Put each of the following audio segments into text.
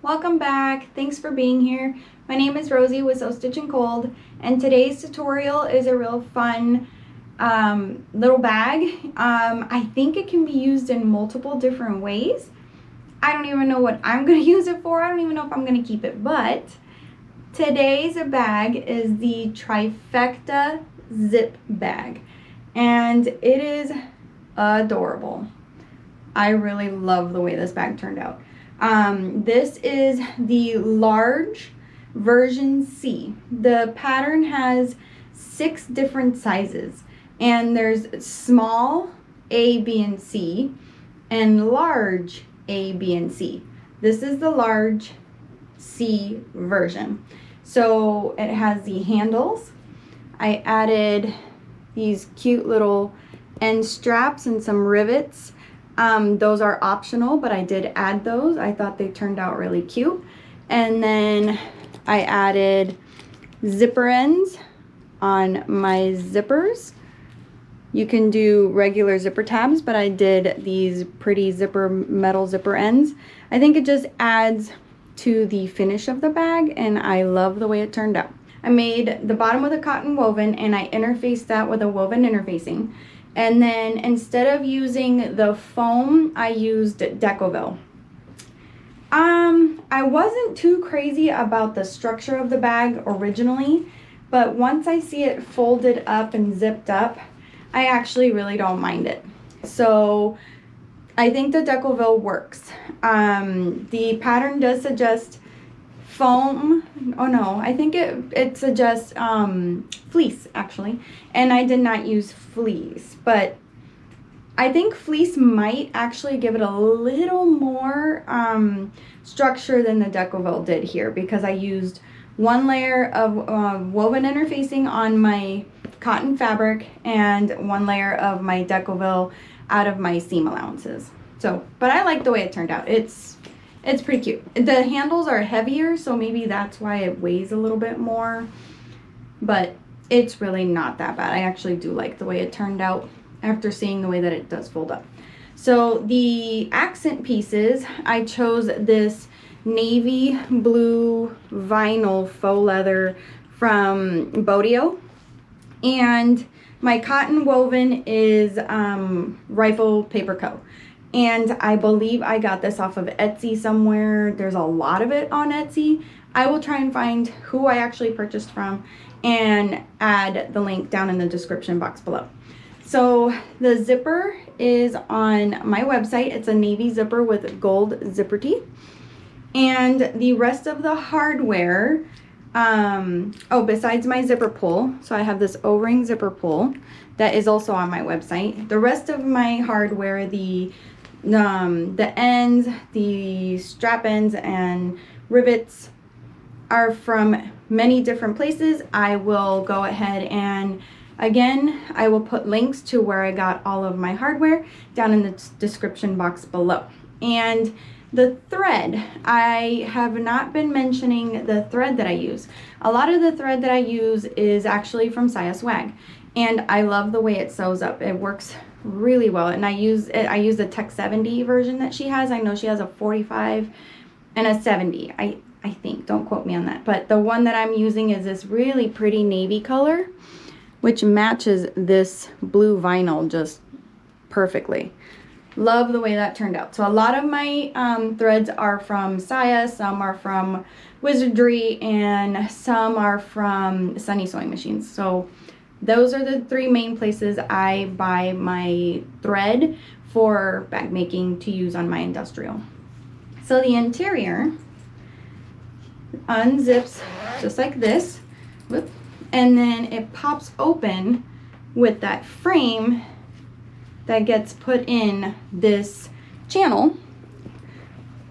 Welcome back. Thanks for being here. My name is Rosie with Stitchen, and today's tutorial is a real fun little bag. I think it can be used in multiple different ways. I don't even know what I'm going to use it for. I don't even know if I'm going to keep it, but today's bag is the Trifecta zip bag, and it is adorable. I really love the way this bag turned out. This is the large version C. The pattern has 6 different sizes, and there's small A, B, and C, and large A, B, and C. This is the large C version. So it has the handles. I added these cute little end straps and some rivets. Those are optional, but I did add those. I thought they turned out really cute. And then I added zipper ends on my zippers. You can do regular zipper tabs, but I did these pretty metal zipper ends. I think it just adds to the finish of the bag, and I love the way it turned out. I made the bottom with a cotton woven, and I interfaced that with a woven interfacing. And then instead of using the foam, I used Decovil. I wasn't too crazy about the structure of the bag originally, but once I see it folded up and zipped up, I actually really don't mind it. So I think the Decovil works. The pattern does suggest foam. Oh no, I think it suggests fleece actually, and I did not use fleece, but I think fleece might actually give it a little more structure than the Decovil did here, because I used 1 layer of woven interfacing on my cotton fabric and 1 layer of my Decovil out of my seam allowances. So, but I like the way it turned out. It's pretty cute. The handles are heavier, so maybe that's why it weighs a little bit more, but it's really not that bad. I actually do like the way it turned out after seeing the way that it does fold up. So the accent pieces, I chose this navy blue vinyl faux leather from Bodio, and my cotton woven is Rifle Paper Co. And I believe I got this off of Etsy somewhere. There's a lot of it on Etsy. I will try and find who I actually purchased from and add the link down in the description box below. So the zipper is on my website. It's a navy zipper with gold zipper teeth. And the rest of the hardware, besides my zipper pull, so I have this O-ring zipper pull that is also on my website. The rest of my hardware, the ends, the strap ends, and rivets are from many different places. I will go ahead and again, I will put links to where I got all of my hardware down in the description box below. And the thread, I have not been mentioning the thread that I use. A lot of the thread that I use is actually from Saya Swag, and I love the way it sews up. It works really well, and I use the Tech 70 version that she has. I know she has a 45 and a 70. I think, don't quote me on that, but the one that I'm using is this really pretty navy color, which matches this blue vinyl just perfectly. Love the way that turned out. So a lot of my threads are from Saya, some are from Wizardry, and some are from Sunny Sewing Machines. So those are the 3 main places I buy my thread for bag making to use on my industrial. So the interior unzips just like this, whoop, and then it pops open with that frame that gets put in this channel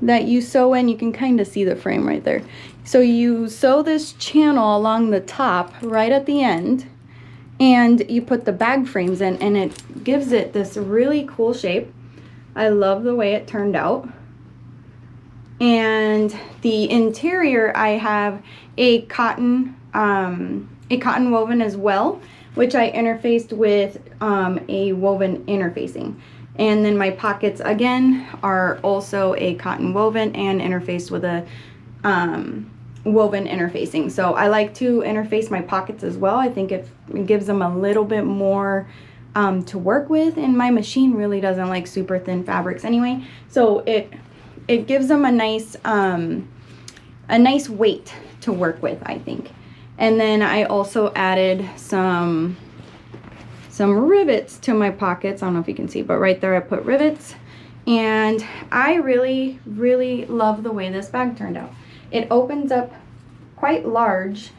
that you sew in. You can kind of see the frame right there. So you sew this channel along the top right at the end, and you put the bag frames in, and it gives it this really cool shape. I love the way it turned out. And the interior, I have a cotton a cotton woven as well, which I interfaced with a woven interfacing. And then my pockets again are also a cotton woven and interfaced with a woven interfacing. So I like to interface my pockets as well. I think it gives them a little bit more to work with, and my machine really doesn't like super thin fabrics anyway. So it gives them a nice weight to work with, I think. And then I also added some rivets to my pockets. I don't know if you can see, but right there I put rivets. And I really, really love the way this bag turned out. It opens up quite large,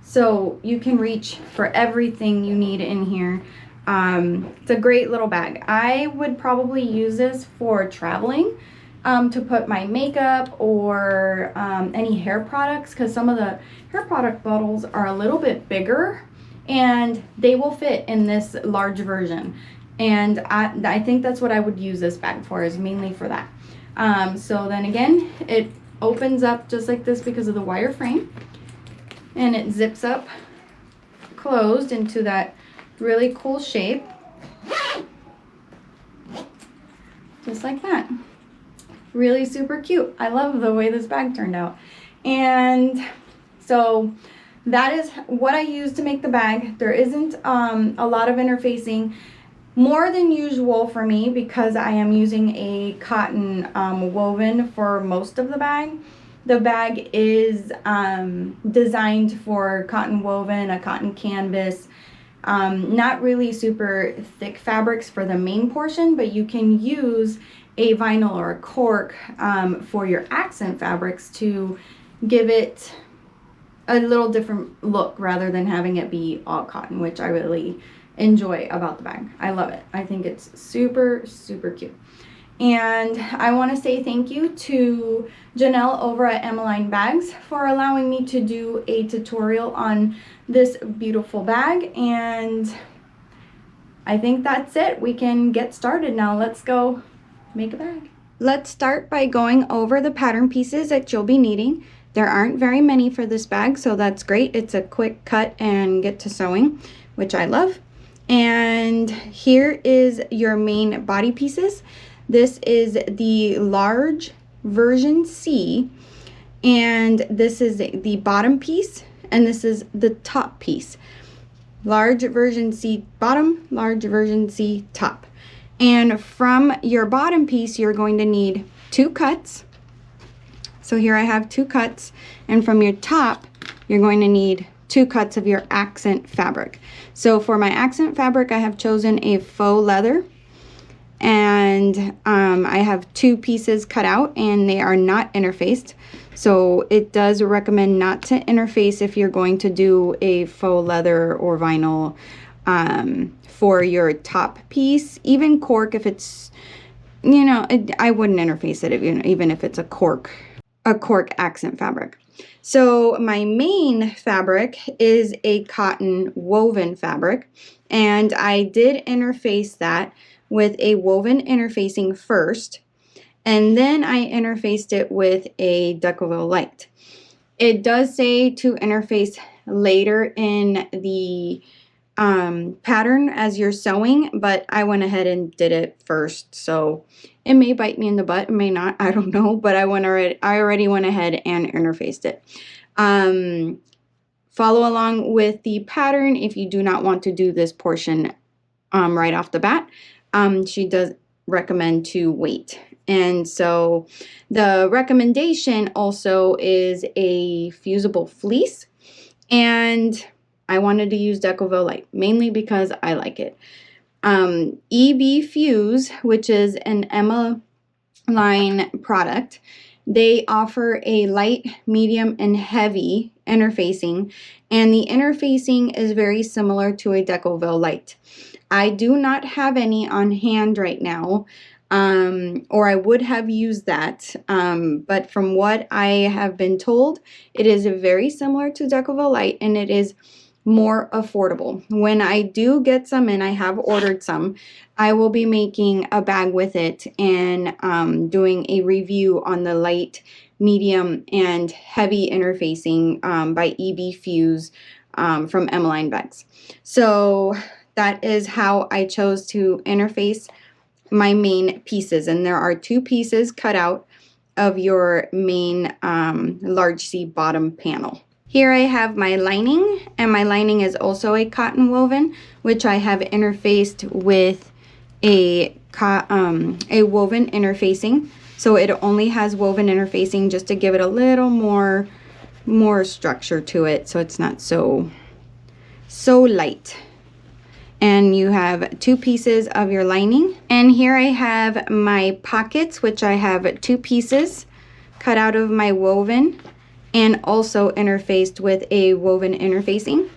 so you can reach for everything you need in here. It's a great little bag. I would probably use this for traveling, to put my makeup or any hair products, because some of the hair product bottles are a little bit bigger and they will fit in this large version. And I think that's what I would use this bag for, is mainly for that. So then again, it opens up just like this because of the wire frame, and it zips up closed into that really cool shape, just like that. Really super cute. I love the way this bag turned out. And so that is what I use to make the bag. There isn't a lot of interfacing, more than usual for me, because I am using a cotton woven for most of the bag. The bag is designed for cotton woven, a cotton canvas, not really super thick fabrics for the main portion, but you can use a vinyl or a cork for your accent fabrics to give it a little different look rather than having it be all cotton, which I really enjoy about the bag. I love it. I think it's super, super cute. And I want to say thank you to Janelle over at Emmaline Bags for allowing me to do a tutorial on this beautiful bag. And I think that's it. We can get started now. Let's go make a bag. Let's start by going over the pattern pieces that you'll be needing. There aren't very many for this bag, so that's great. It's a quick cut and get to sewing, which I love. And here is your main body pieces. This is the large version C, and this is the bottom piece, and this is the top piece. Large version C bottom, large version C top. And from your bottom piece, you're going to need 2 cuts. So here I have 2 cuts, and from your top, you're going to need 2 cuts of your accent fabric. So for my accent fabric, I have chosen a faux leather, and I have 2 pieces cut out, and they are not interfaced. So it does recommend not to interface if you're going to do a faux leather or vinyl for your top piece. Even cork, if it's, you know, I wouldn't interface it even if it's a cork accent fabric. So my main fabric is a cotton woven fabric, and I did interface that with a woven interfacing first, and then I interfaced it with a Decoville Light. It does say to interface later in the pattern as you're sewing, but I went ahead and did it first, so it may bite me in the butt, it may not, I don't know, but I already went ahead and interfaced it. Follow along with the pattern if you do not want to do this portion right off the bat. She does recommend to wait. And so the recommendation also is a fusible fleece, and I wanted to use Decoville Light mainly because I like it. EB Fuse, which is an Emmaline product, they offer a light, medium, and heavy interfacing, and the interfacing is very similar to a Decoville Light. I do not have any on hand right now, or I would have used that, but from what I have been told, it is very similar to Decoville Light, and it is more affordable. When I do get some, and I have ordered some, I will be making a bag with it and doing a review on the light, medium, and heavy interfacing by EB Fuse from Emmaline bags. So that is how I chose to interface my main pieces. And there are 2 pieces cut out of your main large C bottom panel. Here I have my lining, and my lining is also a cotton woven, which I have interfaced with a woven interfacing. So it only has woven interfacing just to give it a little more structure to it, so it's not so light. And you have 2 pieces of your lining. And here I have my pockets, which I have 2 pieces cut out of my woven and also interfaced with a woven interfacing.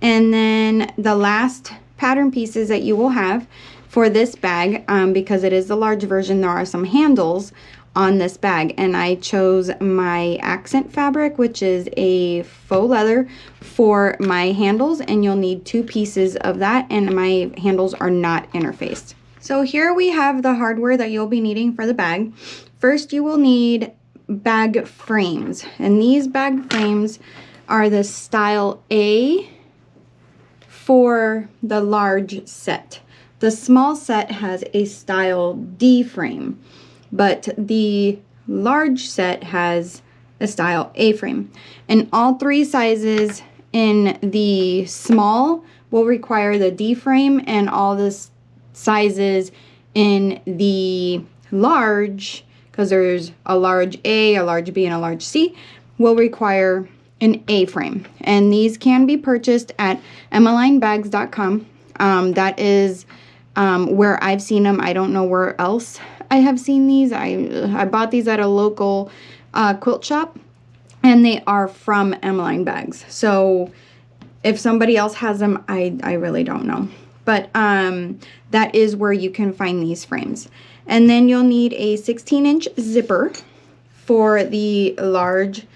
And then the last pattern pieces that you will have for this bag, because it is the large version, there are some handles on this bag, and I chose my accent fabric, which is a faux leather, for my handles, and you'll need 2 pieces of that, and my handles are not interfaced. So here we have the hardware that you'll be needing for the bag. First, you will need bag frames, and these bag frames are the style A for the large set. The small set has a style D frame, but the large set has a style A frame. And all 3 sizes in the small will require the D frame, and all the sizes in the large, because there's a large A, a large B, and a large C, will require an A frame. And these can be purchased at emmalinebags.com. That is where I've seen them. I don't know where else I have seen these. I bought these at a local quilt shop, and they are from Emmaline bags. So if somebody else has them, I really don't know. But that is where you can find these frames. And then you'll need a 16-inch zipper for the large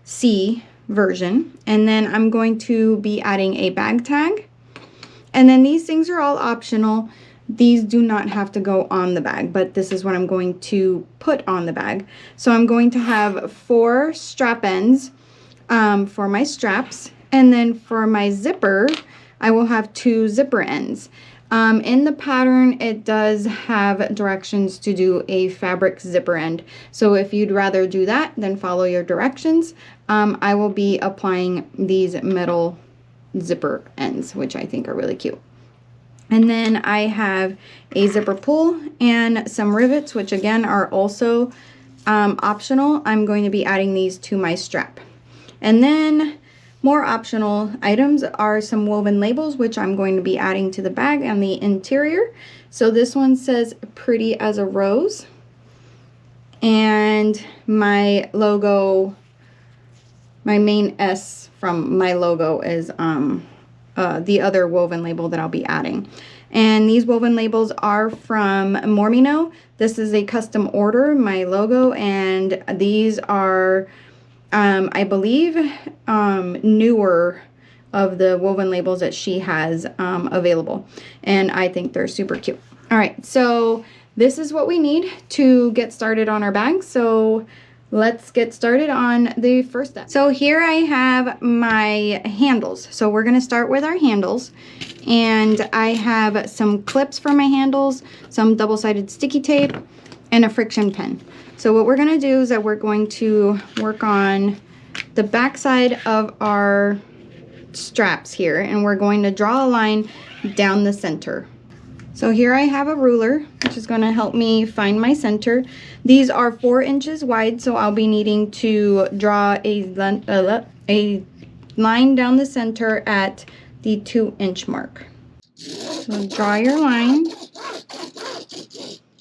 C version. And then I'm going to be adding a bag tag. And then these things are all optional. These do not have to go on the bag, but this is what I'm going to put on the bag. So I'm going to have 4 strap ends for my straps, and then for my zipper, I will have 2 zipper ends. In the pattern, it does have directions to do a fabric zipper end. So if you'd rather do that, then follow your directions. I will be applying these metal zipper ends, which I think are really cute. And then I have a zipper pull and some rivets, which again are also optional. I'm going to be adding these to my strap. And then more optional items are some woven labels, which I'm going to be adding to the bag and the interior. So this one says "Pretty as a Rose." And my logo, my main S from my logo is the other woven label that I'll be adding. And these woven labels are from Mormino. This is a custom order, my logo, and these are I believe newer of the woven labels that she has available, and I think they're super cute. All right, so this is what we need to get started on our bag. So let's get started on the first step. So here I have my handles. So we're going to start with our handles, and I have some clips for my handles, some double-sided sticky tape, and a friction pen. So what we're going to do is that we're going to work on the back side of our straps here, and we're going to draw a line down the center. So here I have a ruler, which is going to help me find my center. These are 4 inches wide, so I'll be needing to draw a line down the center at the 2-inch mark. So draw your line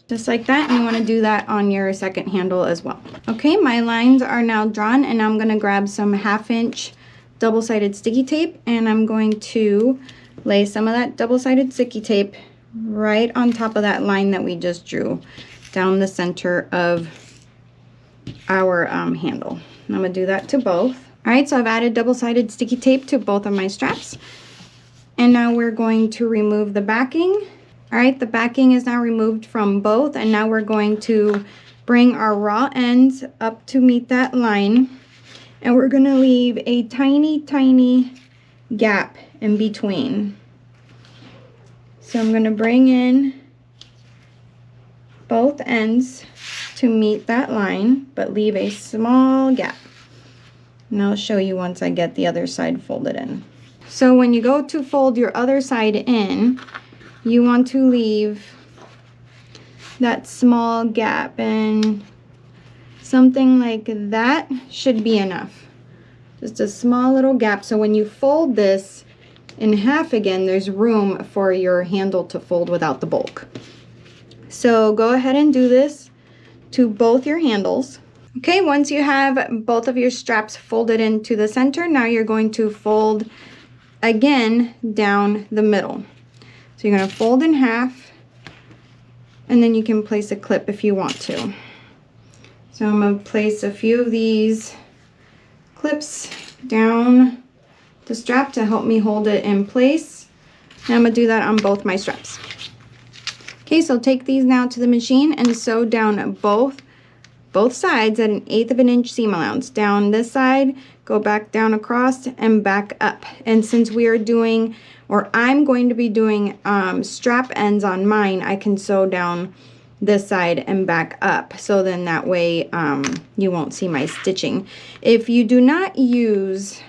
just like that, and you want to do that on your second handle as well. Okay, my lines are now drawn, and I'm going to grab some 1/2-inch double-sided sticky tape, and I'm going to lay some of that double-sided sticky tape right on top of that line that we just drew down the center of our handle. I'm going to do that to both. All right, so I've added double-sided sticky tape to both of my straps, and now we're going to remove the backing. All right, the backing is now removed from both, and now we're going to bring our raw ends up to meet that line, and we're going to leave a tiny gap in between. So I'm going to bring in both ends to meet that line, but leave a small gap. And I'll show you once I get the other side folded in. So when you go to fold your other side in, you want to leave that small gap, and something like that should be enough. Just a small little gap, so when you fold this in half again, there's room for your handle to fold without the bulk. So go ahead and do this to both your handles. Okay, once you have both of your straps folded into the center, now you're going to fold again down the middle. So you're going to fold in half, and then you can place a clip if you want to. So I'm going to place a few of these clips down the strap to help me hold it in place. And I'm going to do that on both my straps. Okay, so take these now to the machine and sew down both sides at 1/8 of an inch seam allowance. Down this side, go back down across and back up. And since we are doing, or I'm going to be doing strap ends on mine, I can sew down this side and back up. So then that way you won't see my stitching. If you do not use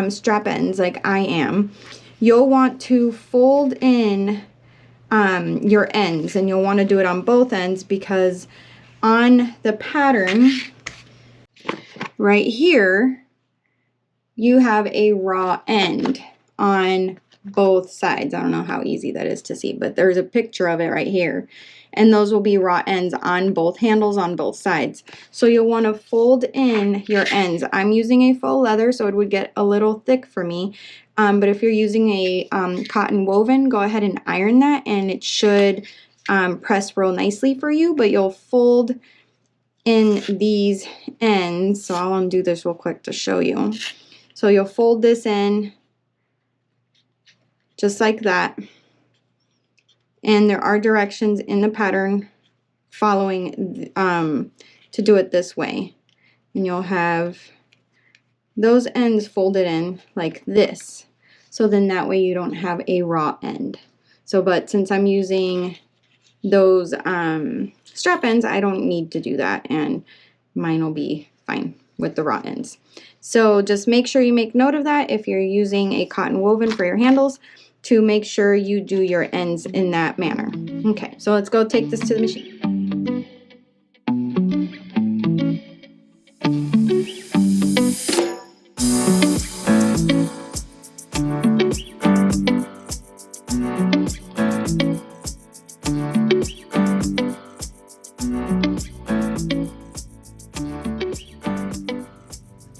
strap ends like I am, you'll want to fold in your ends, and you'll want to do it on both ends, because on the pattern right here you have a raw end on both sides. I don't know how easy that is to see, but there's a picture of it right here, and those will be raw ends on both handles on both sides. So you'll want to fold in your ends. I'm using a faux leather, so it would get a little thick for me. But if you're using a cotton woven, go ahead and iron that, and it should press real nicely for you. But you'll fold in these ends. So I'll undo this real quick to show you. So you'll fold this in just like that. And there are directions in the pattern following to do it this way. And you'll have those ends folded in like this. So then that way you don't have a raw end. So, but since I'm using those strap ends, I don't need to do that, and mine will be fine with the raw ends. So just make sure you make note of that if you're using a cotton woven for your handles, to make sure you do your ends in that manner. Okay, so let's go take this to the machine.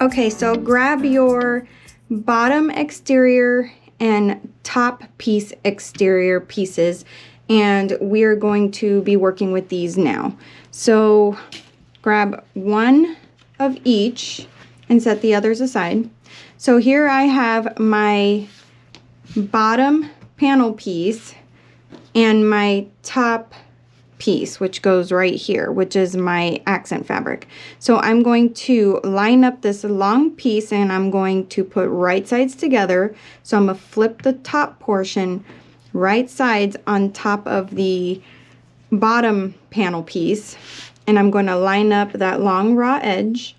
Okay, so grab your bottom exterior and top piece exterior pieces, and we're going to be working with these now. So grab one of each and set the others aside. So here I have my bottom panel piece and my top piece, which goes right here, which is my accent fabric. So I'm going to line up this long piece, and I'm going to put right sides together. So I'm going to flip the top portion right sides on top of the bottom panel piece, and I'm going to line up that long raw edge,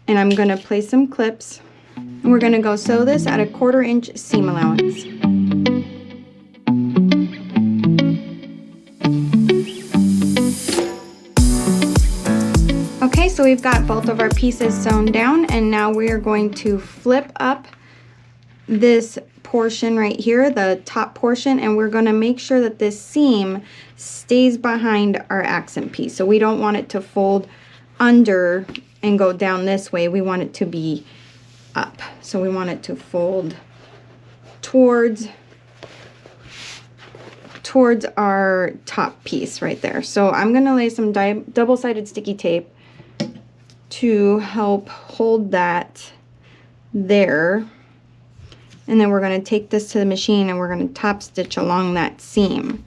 and I'm going to place some clips, and we're going to go sew this at 1/4 inch seam allowance. Okay, so we've got both of our pieces sewn down, and now we're going to flip up this portion right here, the top portion, and we're going to make sure that this seam stays behind our accent piece. So we don't want it to fold under and go down this way. We want it to be up. So we want it to fold towards our top piece right there. So I'm going to lay some double-sided sticky tape to help hold that there, and then we're going to take this to the machine and we're going to top stitch along that seam.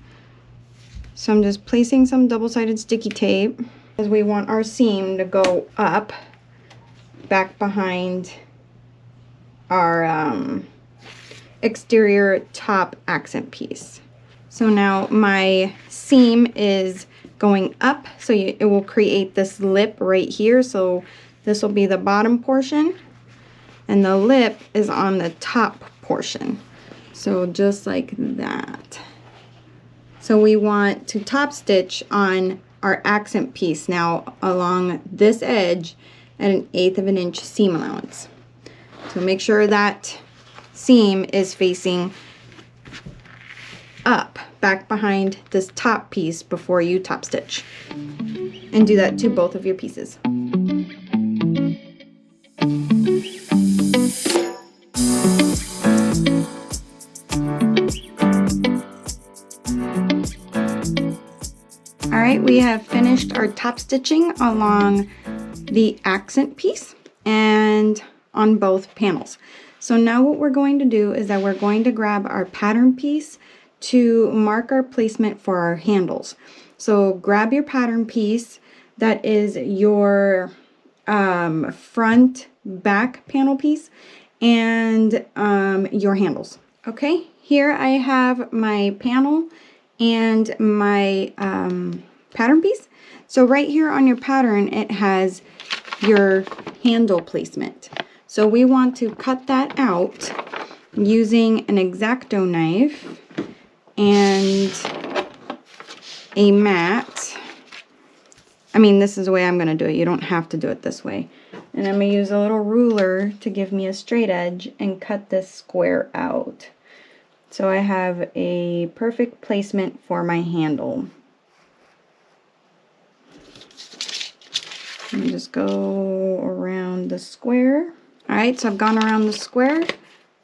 So I'm just placing some double-sided sticky tape, because we want our seam to go up back behind our exterior top accent piece. So now my seam is going up, so it will create this lip right here. So this will be the bottom portion, and the lip is on the top portion. So just like that. So we want to top stitch on our accent piece now along this edge at 1/8 of an inch seam allowance. So make sure that seam is facing up, back behind this top piece before you top stitch. And do that to both of your pieces. Alright, we have finished our top stitching along the accent piece and on both panels. So now what we're going to do is that we're going to grab our pattern piece to mark our placement for our handles. So grab your pattern piece that is your front back panel piece and your handles. Okay, here I have my panel and my pattern piece. So right here on your pattern it has your handle placement. So we want to cut that out using an X-Acto knife and a mat. I mean, this is the way I'm going to do it. You don't have to do it this way. And I'm going to use a little ruler to give me a straight edge and cut this square out. So I have a perfect placement for my handle. Let me just go around the square. Alright, so I've gone around the square,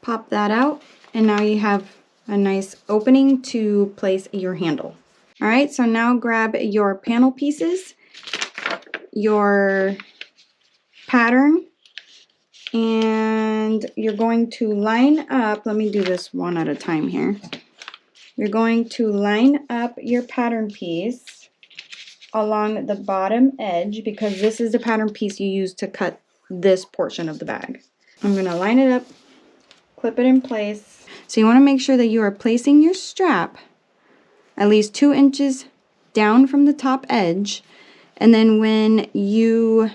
pop that out, and now you have a nice opening to place your handle. Alright, so now grab your panel pieces, your pattern, and you're going to line up, let me do this one at a time here. You're going to line up your pattern piece along the bottom edge because this is the pattern piece you use to cut this portion of the bag. I'm going to line it up, clip it in place. So you want to make sure that you are placing your strap at least 2 inches down from the top edge, and then when you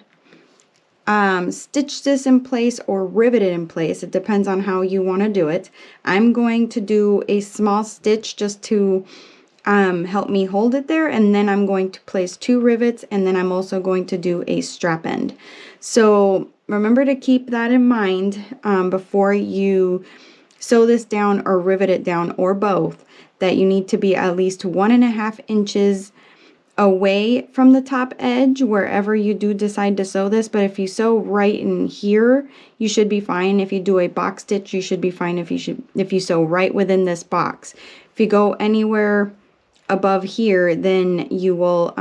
stitch this in place or rivet it in place, it depends on how you want to do it. I'm going to do a small stitch just to help me hold it there, and then I'm going to place 2 rivets, and then I'm also going to do a strap end. So remember to keep that in mind before you sew this down or rivet it down, or both, that you need to be at least 1.5 inches away from the top edge wherever you do decide to sew this. But if you sew right in here, you should be fine. If you do a box stitch, you should be fine if you sew right within this box. If you go anywhere above here, then you will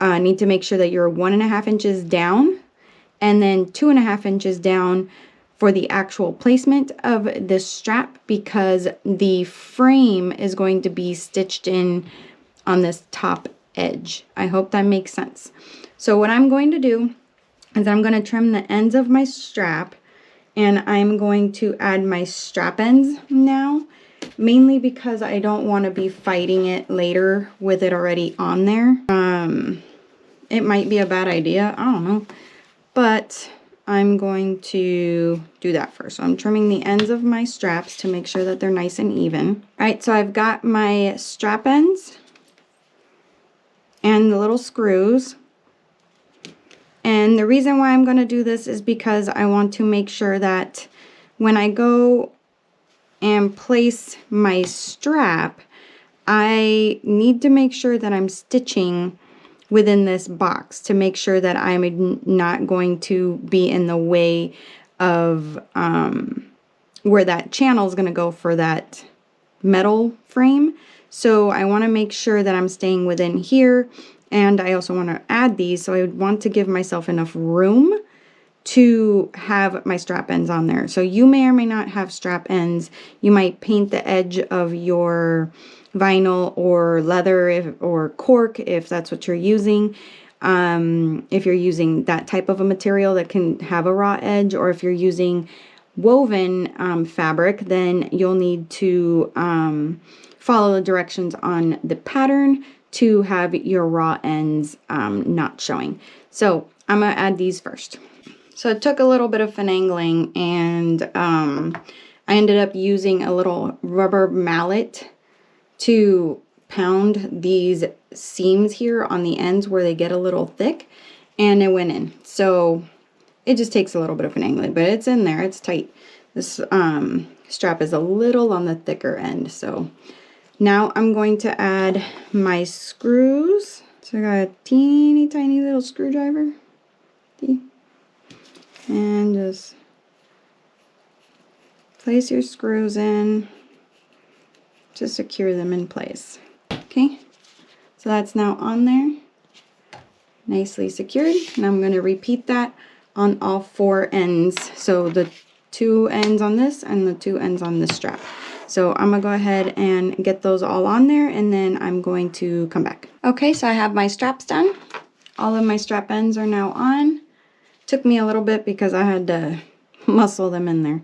need to make sure that you're 1.5 inches down and then 2.5 inches down for the actual placement of this strap, because the frame is going to be stitched in on this top edge. I hope that makes sense. So what I'm going to do is I'm going to trim the ends of my strap, and I'm going to add my strap ends now, mainly because I don't want to be fighting it later with it already on there. It might be a bad idea, I don't know, but I'm going to do that first. So I'm trimming the ends of my straps to make sure that they're nice and even. Alright, so I've got my strap ends and the little screws. And the reason why I'm going to do this is because I want to make sure that when I go and place my strap, I need to make sure that I'm stitching within this box to make sure that I'm not going to be in the way of where that channel is going to go for that metal frame. So I want to make sure that I'm staying within here, and I also want to add these, so I would want to give myself enough room to have my strap ends on there. So you may or may not have strap ends. You might paint the edge of your vinyl or leather or cork if that's what you're using. If you're using that type of a material that can have a raw edge, or if you're using woven fabric, then you'll need to follow the directions on the pattern to have your raw ends not showing. So I'm gonna add these first. So it took a little bit of finagling, and I ended up using a little rubber mallet to pound these seams here on the ends where they get a little thick, and it went in. So it just takes a little bit of finagling, but it's in there, it's tight. This strap is a little on the thicker end. So now I'm going to add my screws. So I got a teeny tiny little screwdriver. See? And just place your screws in to secure them in place. Okay, so that's now on there, nicely secured. And I'm going to repeat that on all 4 ends. So the 2 ends on this and the 2 ends on this strap. So I'm gonna go ahead and get those all on there, and then I'm going to come back. Okay, so I have my straps done. All of my strap ends are now on. Took me a little bit because I had to muscle them in there,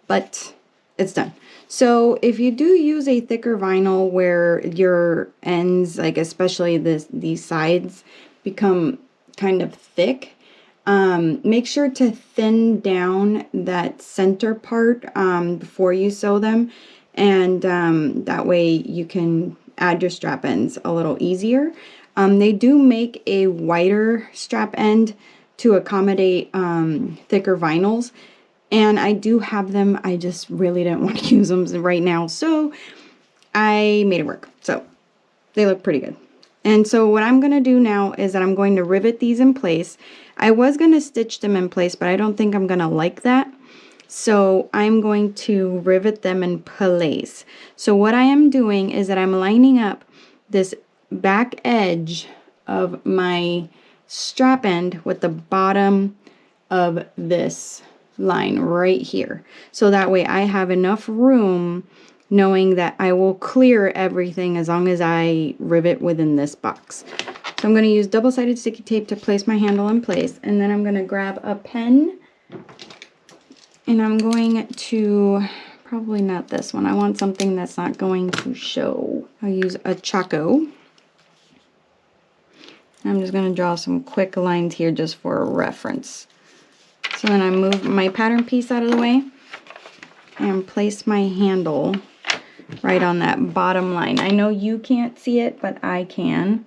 but it's done. So if you do use a thicker vinyl where your ends, like especially these sides, become kind of thick, make sure to thin down that center part before you sew them, and that way you can add your strap ends a little easier. They do make a wider strap end to accommodate thicker vinyls, and I do have them. I just really didn't want to use them right now, so I made it work. So they look pretty good. And so what I'm going to do now is that I'm going to rivet these in place. I was going to stitch them in place, but I don't think I'm going to like that. So I'm going to rivet them in place. So what I am doing is that I'm lining up this back edge of my strap end with the bottom of this line right here. So that way I have enough room, knowing that I will clear everything as long as I rivet within this box. So I'm going to use double-sided sticky tape to place my handle in place, and then I'm going to grab a pen, and I'm going to, probably not this one, I want something that's not going to show. I'll use a Chaco. I'm just going to draw some quick lines here just for reference. So then I move my pattern piece out of the way and place my handle right on that bottom line. I know you can't see it, but I can.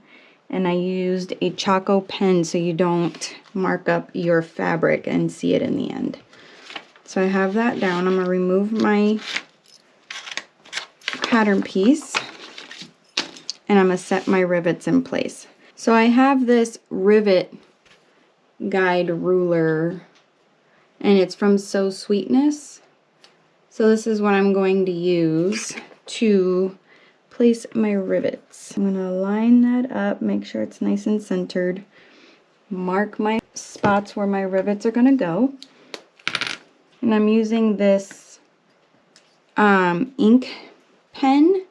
And I used a Chaco pen so you don't mark up your fabric and see it in the end. So I have that down. I'm going to remove my pattern piece, and I'm going to set my rivets in place. So I have this rivet guide ruler, and it's from So Sweetness. So this is what I'm going to use to place my rivets. I'm going to line that up, make sure it's nice and centered, mark my spots where my rivets are going to go. And I'm using this ink pen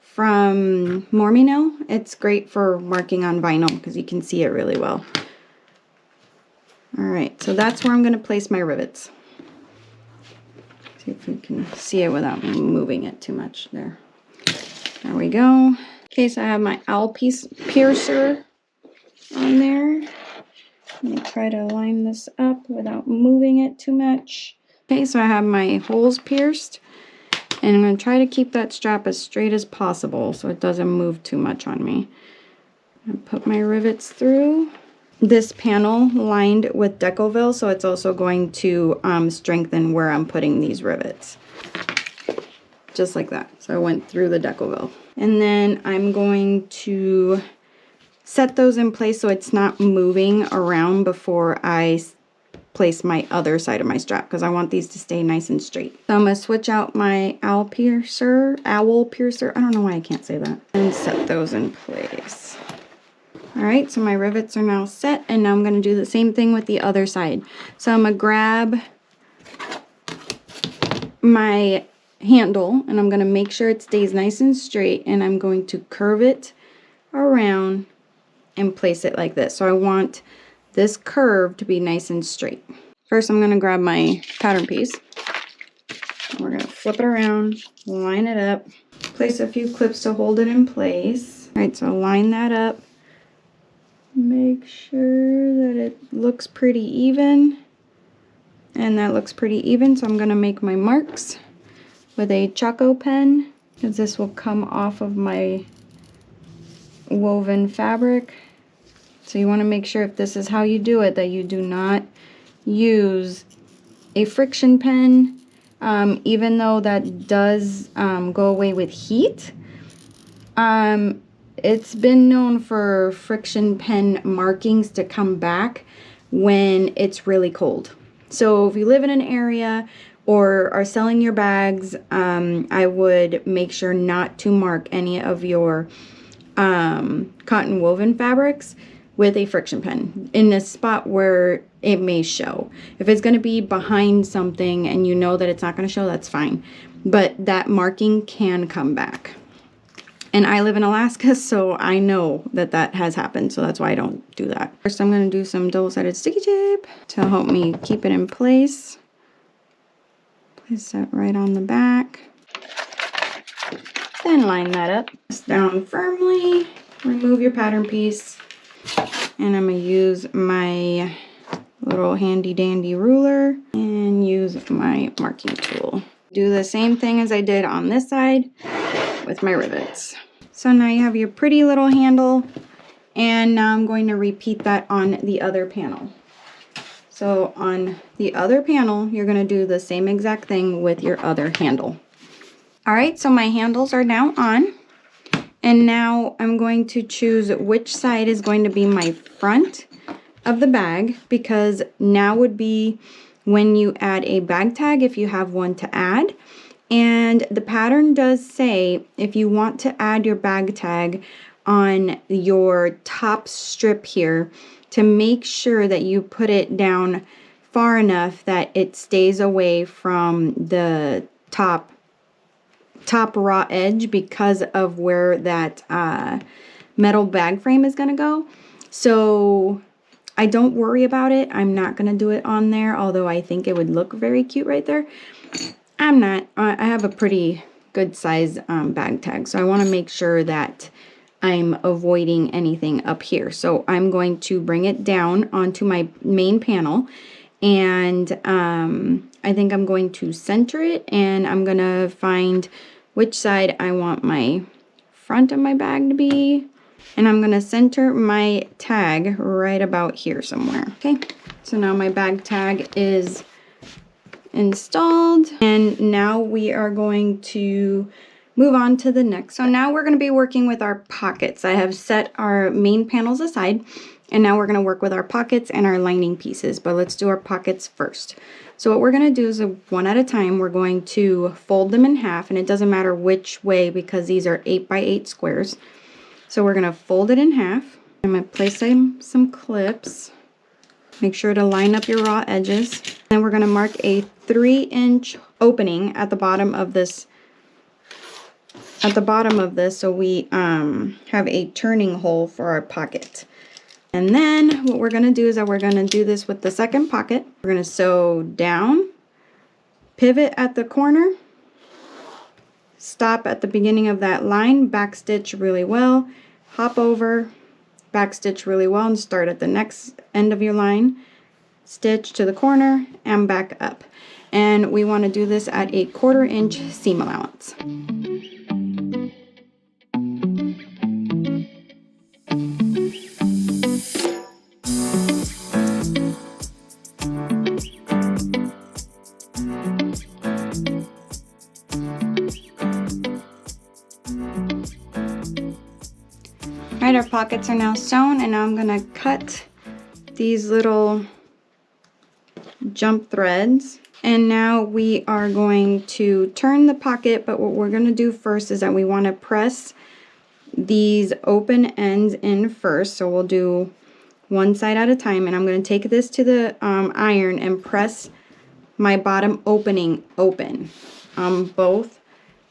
from Mormino. It's great for marking on vinyl because you can see it really well. Alright, so that's where I'm going to place my rivets. See if we can see it without moving it too much. There we go. Okay, so I have my owl piece piercer on there. Let me try to line this up without moving it too much. Okay, so I have my holes pierced, and I'm going to try to keep that strap as straight as possible so it doesn't move too much on me. I put my rivets through. This panel lined with Decovil, so it's also going to strengthen where I'm putting these rivets. Just like that. So I went through the Decovil. And then I'm going to set those in place so it's not moving around before I place my other side of my strap, because I want these to stay nice and straight. So I'm going to switch out my owl piercer, I don't know why I can't say that, and set those in place. Alright, so my rivets are now set, and now I'm going to do the same thing with the other side. So I'm going to grab my handle, and I'm going to make sure it stays nice and straight, and I'm going to curve it around and place it like this. So I want this curve to be nice and straight. First I'm going to grab my pattern piece, We're gonna flip it around, line it up, place a few clips to hold it in place. All right, so line that up. Make sure that it looks pretty even. And that looks pretty even, so I'm gonna make my marks with a Choco pen, because this will come off of my woven fabric. So you want to make sure, if this is how you do it, that you do not use a friction pen, even though that does go away with heat. It's been known for friction pen markings to come back when it's really cold. So if you live in an area or are selling your bags, I would make sure not to mark any of your cotton woven fabrics with a friction pen in a spot where it may show. If it's going to be behind something and you know that it's not going to show, that's fine. But that marking can come back. And I live in Alaska, so I know that that has happened, so that's why I don't do that. First, I'm going to do some double-sided sticky tape to help me keep it in place. Place that right on the back. Then line that up. Press down firmly. Remove your pattern piece. And I'm going to use my little handy-dandy ruler and use my marking tool. Do the same thing as I did on this side with my rivets. So now you have your pretty little handle, and now I'm going to repeat that on the other panel. So on the other panel, you're going to do the same exact thing with your other handle. All right, so my handles are now on, and now I'm going to choose which side is going to be my front of the bag, because now would be when you add a bag tag, if you have one to add. And the pattern does say if you want to add your bag tag on your top strip here, to make sure that you put it down far enough that it stays away from the top raw edge, because of where that metal bag frame is going to go. So I don't worry about it. I'm not going to do it on there, although I think it would look very cute right there. I'm not. I have a pretty good size bag tag, so I want to make sure that I'm avoiding anything up here. So I'm going to bring it down onto my main panel, and I think I'm going to center it, and I'm going to find which side I want my front of my bag to be, and I'm going to center my tag right about here somewhere. Okay, so now my bag tag is installed, and now we are going to move on to the next. So now we're going to be working with our pockets. I have set our main panels aside, and now we're going to work with our pockets and our lining pieces, but let's do our pockets first. So what we're going to do is, one at a time, we're going to fold them in half, and it doesn't matter which way because these are 8x8 squares. So we're going to fold it in half. I'm going to place some clips. Make sure to line up your raw edges. And we're going to mark a 3-inch opening at the bottom of this. So we have a turning hole for our pocket. And then what we're going to do is that we're going to do this with the second pocket. We're going to sew down, pivot at the corner, stop at the beginning of that line, back stitch really well, hop over, back stitch really well, and start at the next end of your line, stitch to the corner and back up. And we want to do this at a 1/4 inch seam allowance. Alright, our pockets are now sewn, and now I'm going to cut these little jump threads. And now we are going to turn the pocket, but what we're going to do first is that we want to press these open ends in first. So we'll do one side at a time, and I'm going to take this to the iron and press my bottom opening open on both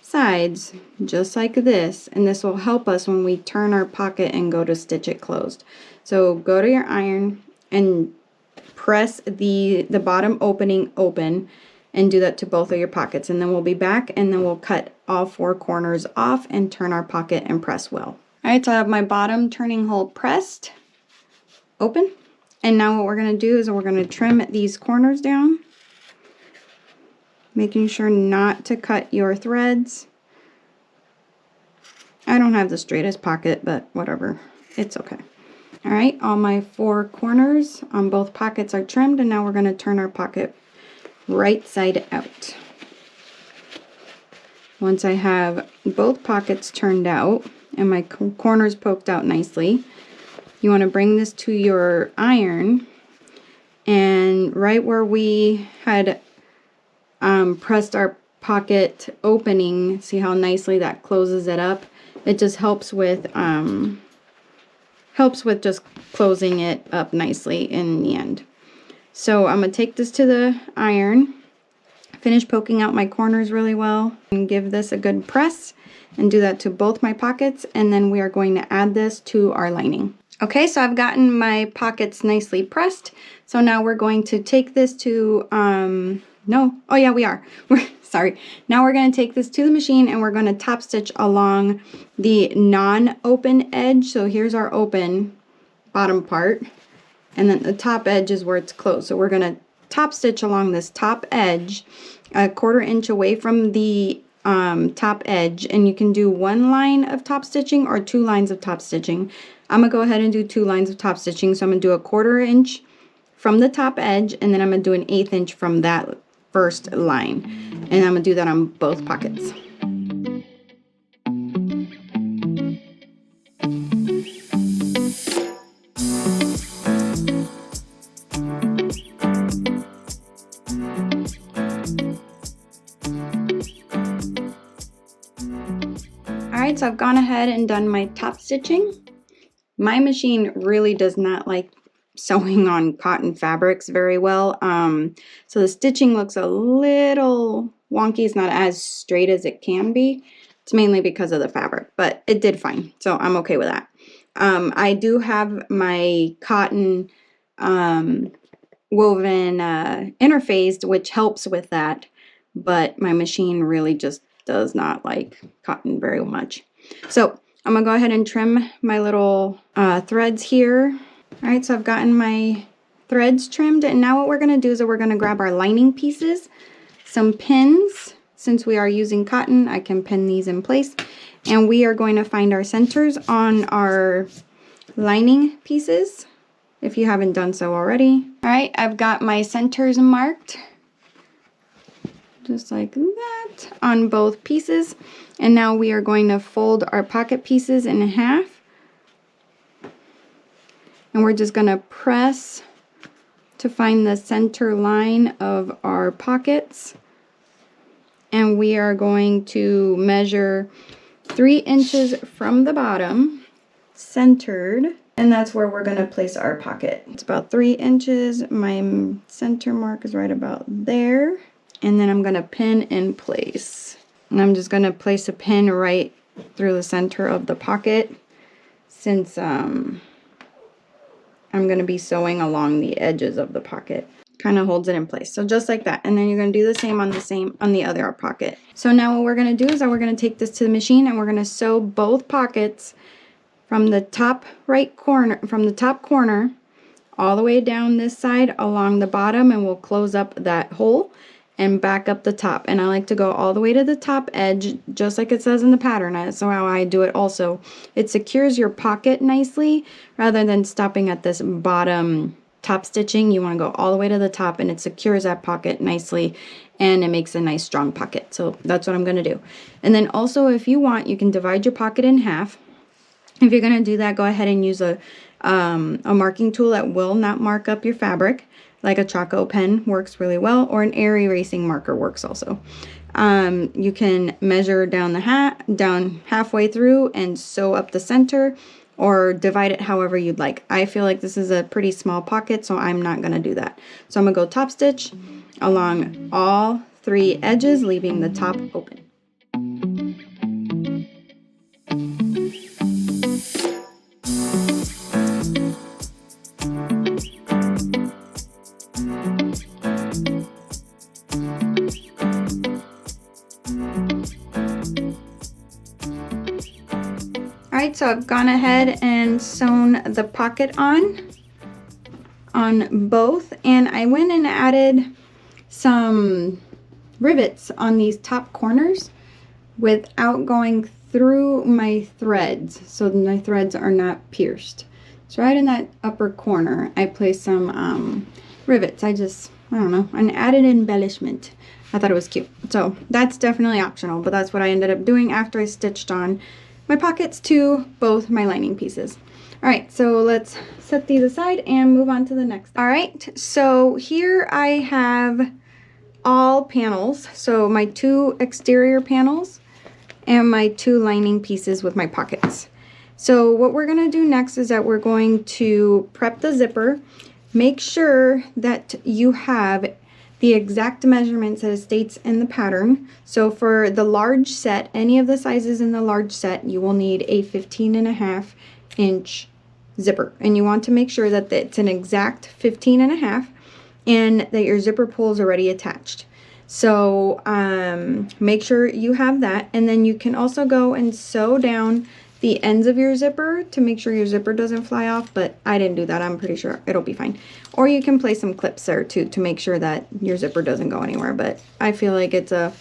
sides, just like this, and this will help us when we turn our pocket and go to stitch it closed. So go to your iron and press the bottom opening open, and do that to both of your pockets. And then we'll be back, and then we'll cut all 4 corners off and turn our pocket and press well. All right, so I have my bottom turning hole pressed open. And now what we're going to do is we're going to trim these corners down, making sure not to cut your threads. I don't have the straightest pocket, but whatever, it's okay. All right, all my 4 corners on both pockets are trimmed, and now we're going to turn our pocket right side out. Once I have both pockets turned out and my corners poked out nicely, you want to bring this to your iron, and right where we had pressed our pocket opening, see how nicely that closes it up? It just helps with just closing it up nicely in the end. So I'm going to take this to the iron, finish poking out my corners really well, and give this a good press, and do that to both my pockets, and then we are going to add this to our lining. Okay, so I've gotten my pockets nicely pressed, so now we're going to take this to, sorry. Now we're going to take this to the machine, and we're going to top stitch along the non-open edge. So here's our open bottom part, and then the top edge is where it's closed. So we're going to top stitch along this top edge, a 1/4 inch away from the top edge, and you can do 1 line of top stitching or 2 lines of top stitching. I'm going to go ahead and do 2 lines of top stitching. So I'm going to do a 1/4 inch from the top edge, and then I'm going to do an 1/8 inch from that first line, and I'm going to do that on both pockets. Alright, so I've gone ahead and done my top stitching. My machine really does not like sewing on cotton fabrics very well. So the stitching looks a little wonky. It's not as straight as it can be. It's mainly because of the fabric, but it did fine. So I'm okay with that. I do have my cotton woven interfaced, which helps with that, but my machine really just does not like cotton very much. So I'm gonna go ahead and trim my little threads here. All right, so I've gotten my threads trimmed, and now what we're gonna do is that we're gonna grab our lining pieces, some pins. Since we are using cotton, I can pin these in place, and we are going to find our centers on our lining pieces, if you haven't done so already. All right, I've got my centers marked, just like that, on both pieces. And now we are going to fold our pocket pieces in half. And we're just going to press to find the center line of our pockets. And we are going to measure 3 inches from the bottom, centered. And that's where we're going to place our pocket. It's about 3 inches. My center mark is right about there. And then I'm going to pin in place. And I'm just going to place a pin right through the center of the pocket, since I'm going to be sewing along the edges of the pocket. Kind of holds it in place. So just like that. And then you're going to do the same on the other pocket. So now what we're going to do is that we're going to take this to the machine, and we're going to sew both pockets from the top right corner, from the top corner all the way down this side along the bottom, and we'll close up that hole and back up the top. And I like to go all the way to the top edge, just like it says in the pattern. That's how I do it also. It secures your pocket nicely rather than stopping at this bottom top stitching. You want to go all the way to the top, and it secures that pocket nicely, and it makes a nice strong pocket. So that's what I'm going to do. And then also, if you want, you can divide your pocket in half. If you're going to do that, go ahead and use a marking tool that will not mark up your fabric. Like a Choco pen works really well, or an air erasing marker works also. You can measure down down halfway through and sew up the center, or divide it however you'd like. I feel like this is a pretty small pocket, so I'm not going to do that. So I'm going to go top stitch along all 3 edges, leaving the top open. Alright, so I've gone ahead and sewn the pocket on both, and I went and added some rivets on these top corners without going through my threads, so my threads are not pierced. So right in that upper corner I placed some rivets. I don't know, an added embellishment. I thought it was cute. So that's definitely optional, but that's what I ended up doing after I stitched on my pockets to both my lining pieces. All right, so let's set these aside and move on to the next. All right, so here I have all panels. So my 2 exterior panels and my 2 lining pieces with my pockets. So what we're gonna do next is that we're going to prep the zipper. Make sure that you have the exact measurements that it states in the pattern. So for the large set, any of the sizes in the large set, you will need a 15.5 inch zipper, and you want to make sure that it's an exact 15.5 and that your zipper pull is already attached. So make sure you have that, and then you can also go and sew down the ends of your zipper to make sure your zipper doesn't fly off, but I didn't do that. I'm pretty sure it'll be fine. Or you can place some clips there too to make sure that your zipper doesn't go anywhere, but I feel like it's a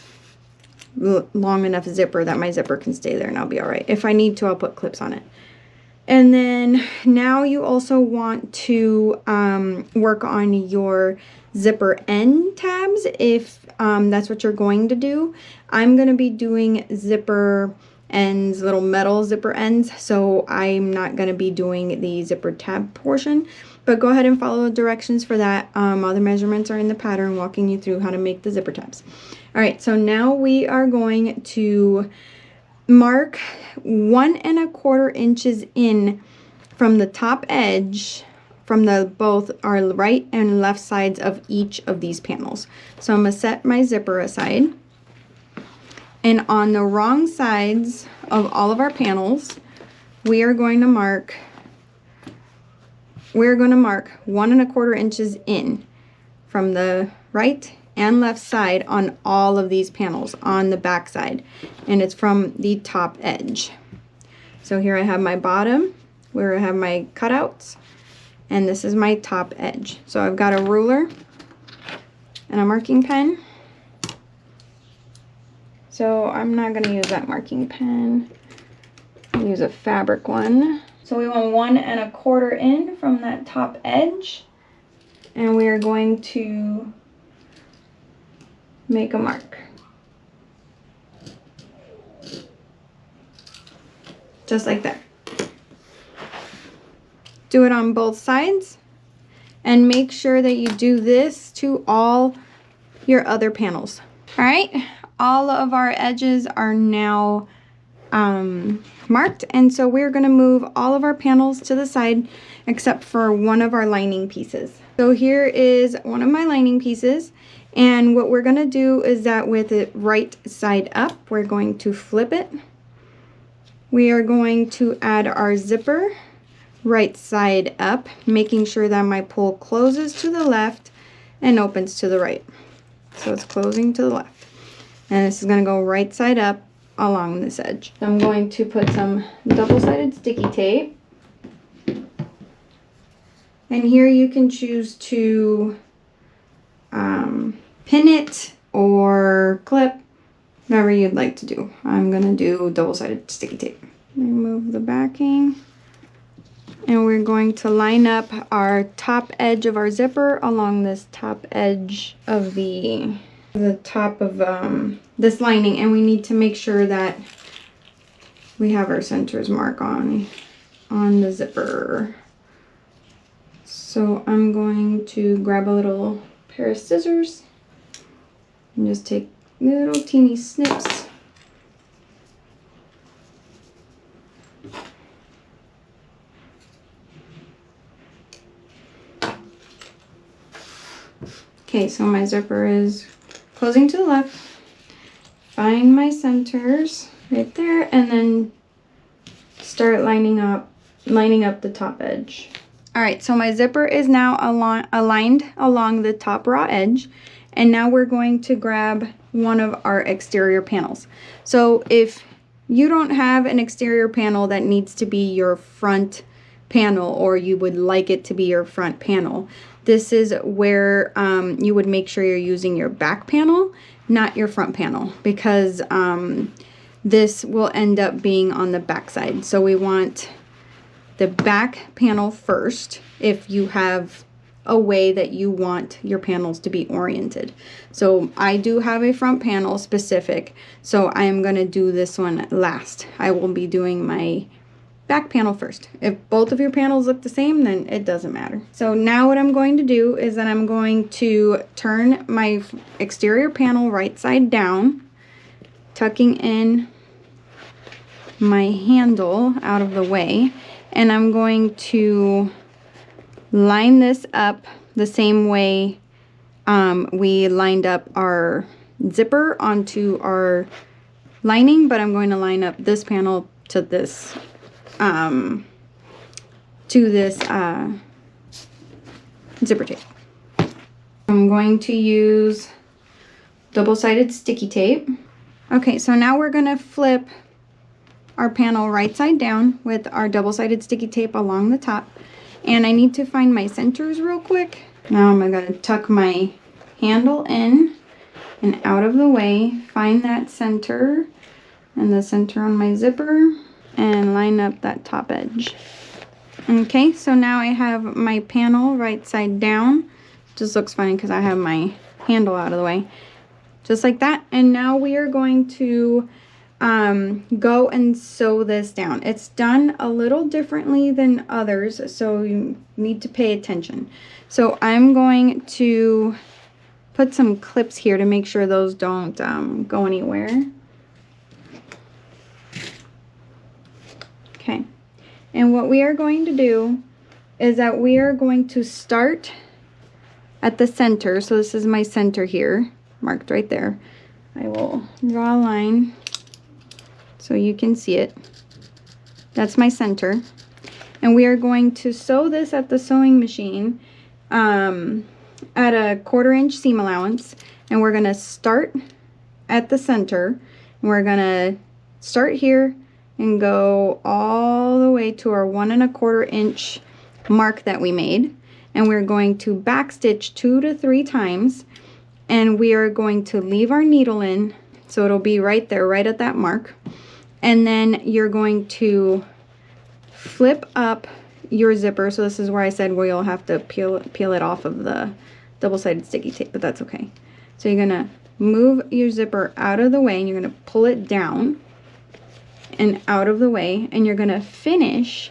long enough zipper that my zipper can stay there and I'll be all right. If I need to, I'll put clips on it. And then now you also want to work on your zipper end tabs if that's what you're going to do. I'm going to be doing zipper ends, little metal zipper ends, so I'm not going to be doing the zipper tab portion, but go ahead and follow the directions for that. All the measurements are in the pattern walking you through how to make the zipper tabs. All right, so now we are going to mark 1¼ inches in from the top edge from both our right and left sides of each of these panels. So I'm going to set my zipper aside, and on the wrong sides of all of our panels we are going to mark 1¼ inches in from the right and left side on all of these panels on the back side, and it's from the top edge. So here I have my bottom where I have my cutouts, and this is my top edge. So I've got a ruler and a marking pen. So I'm not going to use that marking pen. I'll use a fabric one. So we want 1¼ in from that top edge, and we are going to make a mark. Just like that. Do it on both sides, and make sure that you do this to all your other panels. All right, all of our edges are now marked, and so we're going to move all of our panels to the side except for one of our lining pieces. So here is one of my lining pieces, and what we're going to do is that with it right side up, we're going to flip it. We are going to add our zipper right side up, making sure that my pull closes to the left and opens to the right. So it's closing to the left, and this is going to go right side up along this edge. I'm going to put some double-sided sticky tape, and here you can choose to pin it or clip, whatever you'd like to do. I'm going to do double-sided sticky tape. Remove the backing, and we're going to line up our top edge of our zipper along this top edge of the top of this lining, and we need to make sure that we have our centers mark on the zipper. So I'm going to grab a little pair of scissors and just take little teeny snips. Okay, so my zipper is closing to the left. Find my centers right there, and then start lining up the top edge. All right, so my zipper is now aligned along the top raw edge, and now we're going to grab one of our exterior panels. So if you don't have an exterior panel that needs to be your front panel, or you would like it to be your front panel, this is where you would make sure you're using your back panel, not your front panel, because this will end up being on the back side. So we want the back panel first if you have a way that you want your panels to be oriented. So I do have a front panel specific, so I am going to do this one last. I will be doing my back panel first. If both of your panels look the same, then it doesn't matter. So now what I'm going to do is that I'm going to turn my exterior panel right side down, tucking in my handle out of the way, and I'm going to line this up the same way we lined up our zipper onto our lining, but I'm going to line up this panel to this zipper tape. I'm going to use double-sided sticky tape. Okay, so now we're gonna flip our panel right side down with our double-sided sticky tape along the top. And I need to find my centers real quick. Now I'm going to tuck my handle in and out of the way, find that center and the center on my zipper, and line up that top edge. Okay, so now I have my panel right side down. Just looks funny because I have my handle out of the way. Just like that. And now we are going to go and sew this down. It's done a little differently than others, so you need to pay attention. So I'm going to put some clips here to make sure those don't go anywhere. Okay, and what we are going to do is that we are going to start at the center. So this is my center here, marked right there. I will draw a line so you can see it. That's my center. And we are going to sew this at the sewing machine at a 1/4 inch seam allowance. And we're gonna start at the center. And we're gonna start here and go all the way to our 1 1/4 inch mark that we made. And we're going to backstitch 2 to 3 times. And we are going to leave our needle in, so it'll be right there, right at that mark. And then you're going to flip up your zipper. So this is where I said where you'll have to peel it off of the double-sided sticky tape, but that's okay. So you're gonna move your zipper out of the way, and you're gonna pull it down and out of the way, and you're gonna finish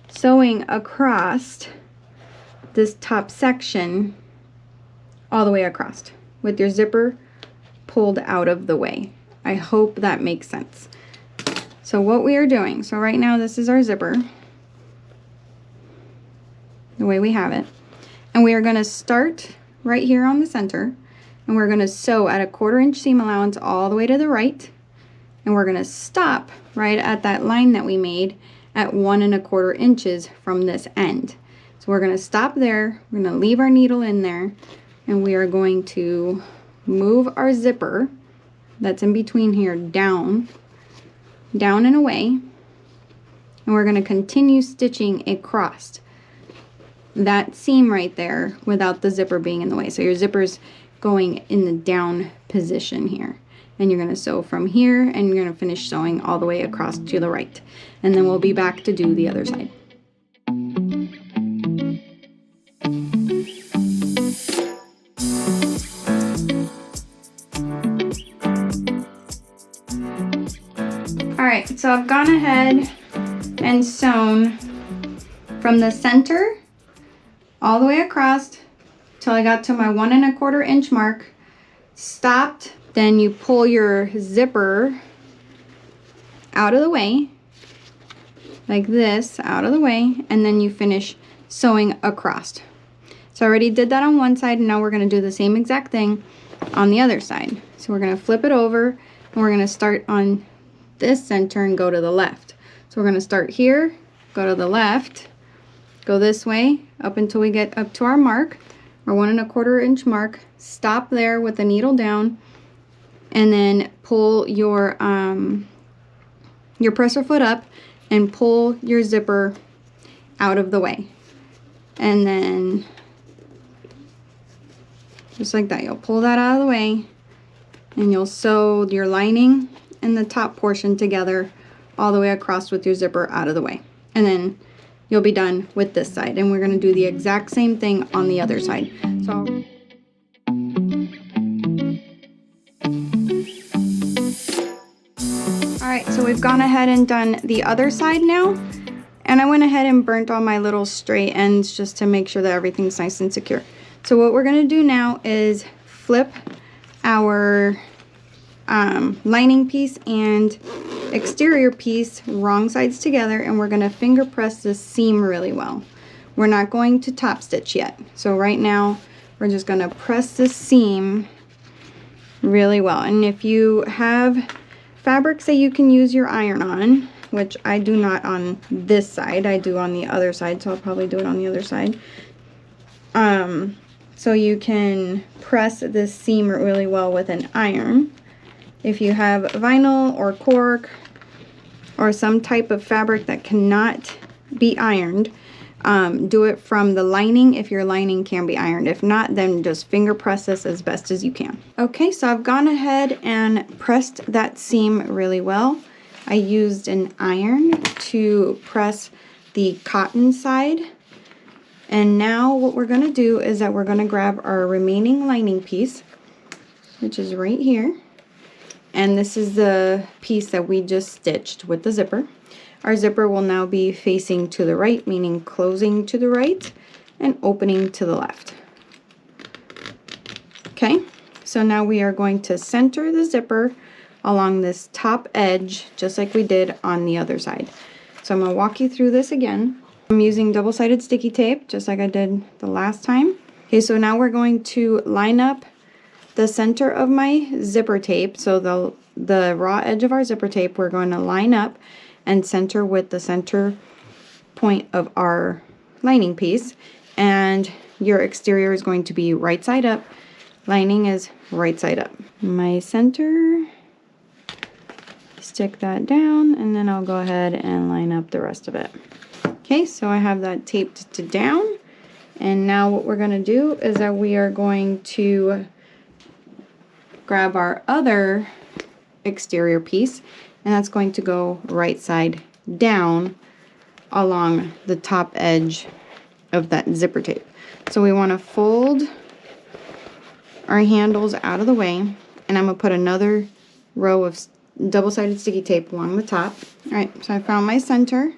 sewing across this top section all the way across with your zipper pulled out of the way. I hope that makes sense. So what we are doing, so right now this is our zipper, the way we have it. And we are gonna start right here on the center, and we're gonna sew at a 1/4 inch seam allowance all the way to the right. And we're gonna stop right at that line that we made at 1 1/4 inches from this end. So we're gonna stop there, we're gonna leave our needle in there, and we are going to move our zipper that's in between here down and away, and we're going to continue stitching across that seam right there without the zipper being in the way. So your zipper's going in the down position here, and you're going to sew from here, and you're going to finish sewing all the way across to the right, and then we'll be back to do the other side. Alright, so I've gone ahead and sewn from the center all the way across till I got to my 1 1/4 inch mark, stopped, then you pull your zipper out of the way, like this, out of the way, and then you finish sewing across. So I already did that on one side, and now we're going to do the same exact thing on the other side. So we're going to flip it over, and we're going to start on this center and go to the left. So we're going to start here, go to the left, go this way up until we get up to our mark, our 1 1/4 inch mark, stop there with the needle down, and then pull your your presser foot up and pull your zipper out of the way. And then just like that, you'll pull that out of the way and you'll sew your lining and the top portion together all the way across with your zipper out of the way. And then you'll be done with this side. And we're gonna do the exact same thing on the other side. So alright, so we've gone ahead and done the other side now. And I went ahead and burnt all my little straight ends just to make sure that everything's nice and secure. So what we're gonna do now is flip our lining piece and exterior piece wrong sides together, and we're gonna finger press this seam really well. We're not going to top stitch yet. So right now, we're just gonna press this seam really well. And if you have fabrics that you can use your iron on, which I do not on this side, I do on the other side, so I'll probably do it on the other side. So you can press this seam really well with an iron. If you have vinyl or cork or some type of fabric that cannot be ironed, do it from the lining if your lining can be ironed. If not, then just finger press this as best as you can. Okay, so I've gone ahead and pressed that seam really well. I used an iron to press the cotton side. And now what we're going to do is that we're going to grab our remaining lining piece, which is right here. And this is the piece that we just stitched with the zipper. Our zipper will now be facing to the right, meaning closing to the right and opening to the left. Okay, so now we are going to center the zipper along this top edge, just like we did on the other side. So I'm going to walk you through this again. I'm using double-sided sticky tape, just like I did the last time. Okay, so now we're going to line up the center of my zipper tape. So the raw edge of our zipper tape, we're going to line up and center with the center point of our lining piece. And your exterior is going to be right side up. Lining is right side up. My center, stick that down, and then I'll go ahead and line up the rest of it. Okay, so I have that taped to down, and now what we're going to do is that we are going to grab our other exterior piece, and that's going to go right side down along the top edge of that zipper tape. So we want to fold our handles out of the way, and I'm going to put another row of double-sided sticky tape along the top. All right, so I found my center.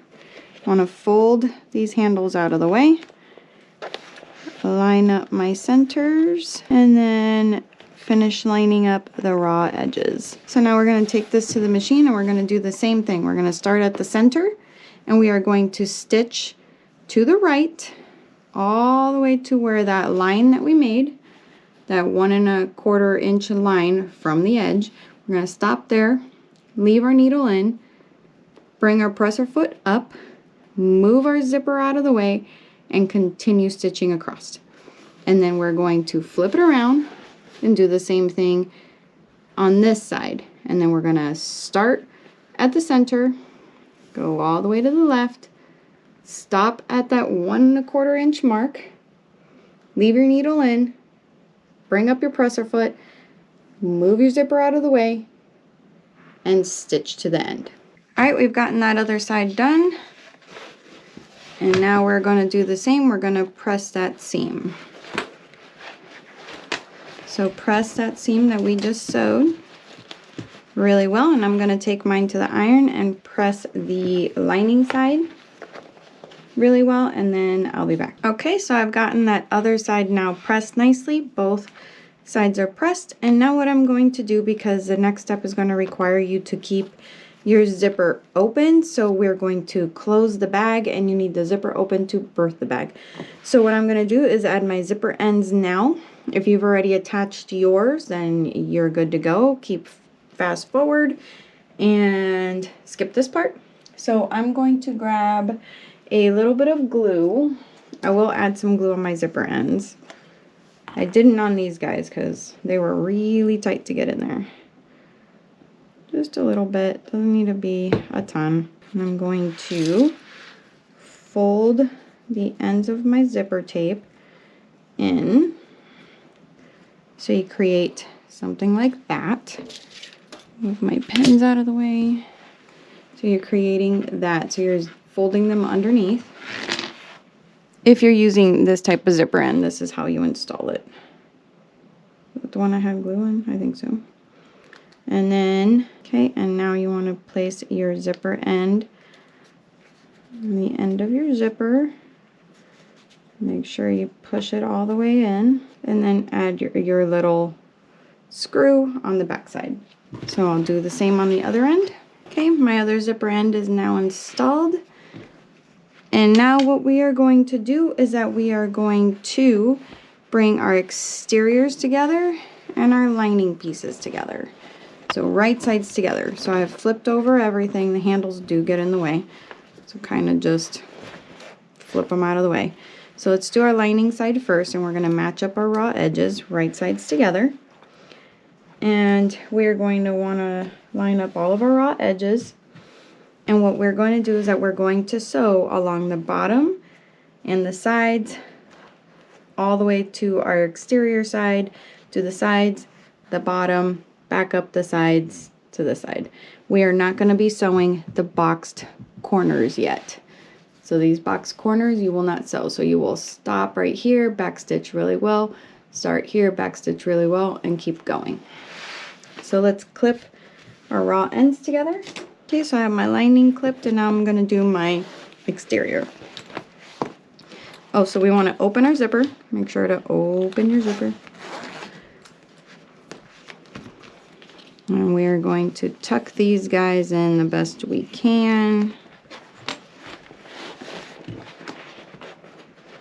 I want to fold these handles out of the way, line up my centers, and then finish lining up the raw edges. So now we're going to take this to the machine and we're going to do the same thing. We're going to start at the center and we are going to stitch to the right all the way to where that line that we made, that 1 1/4 inch line from the edge, we're going to stop there, leave our needle in, bring our presser foot up, move our zipper out of the way, and continue stitching across. And then we're going to flip it around and do the same thing on this side. And then we're going to start at the center, go all the way to the left, stop at that 1 1/4 inch mark, leave your needle in, bring up your presser foot, move your zipper out of the way, and stitch to the end. Alright, we've gotten that other side done. And now we're going to do the same. We're going to press that seam. So press that seam that we just sewed really well. And I'm going to take mine to the iron and press the lining side really well. And then I'll be back. Okay, so I've gotten that other side now pressed nicely. Both sides are pressed. And now what I'm going to do, because the next step is going to require you to keep your zipper open, so we're going to close the bag and you need the zipper open to birth the bag. So what I'm going to do is add my zipper ends now. If you've already attached yours, then you're good to go. Keep fast forward and skip this part. So I'm going to grab a little bit of glue. I will add some glue on my zipper ends. I didn't on these guys because they were really tight to get in there. Just a little bit, doesn't need to be a a ton. And I'm going to fold the ends of my zipper tape in. So you create something like that. Move my pens out of the way. So you're creating that. So you're folding them underneath. If you're using this type of zipper end, this is how you install it. The one I had glue in? I think so. And then, okay, and now you want to place your zipper end on the end of your zipper. Make sure you push it all the way in, and then add your little screw on the back side. So I'll do the same on the other end. Okay, my other zipper end is now installed. And now what we are going to do is that we are going to bring our exteriors together and our lining pieces together. So right sides together. So I've flipped over everything. The handles do get in the way. So kind of just flip them out of the way. So let's do our lining side first, and we're going to match up our raw edges, right sides together. And we're going to want to line up all of our raw edges. And what we're going to do is that we're going to sew along the bottom and the sides all the way to our exterior side, to the sides, the bottom, back up the sides to the side. We are not going to be sewing the boxed corners yet. So these boxed corners you will not sew. So you will stop right here, backstitch really well, start here, backstitch really well, and keep going. So let's clip our raw ends together. Okay, so I have my lining clipped, and now I'm going to do my exterior. Oh, so we want to open our zipper. Make sure to open your zipper. And we are going to tuck these guys in the best we can.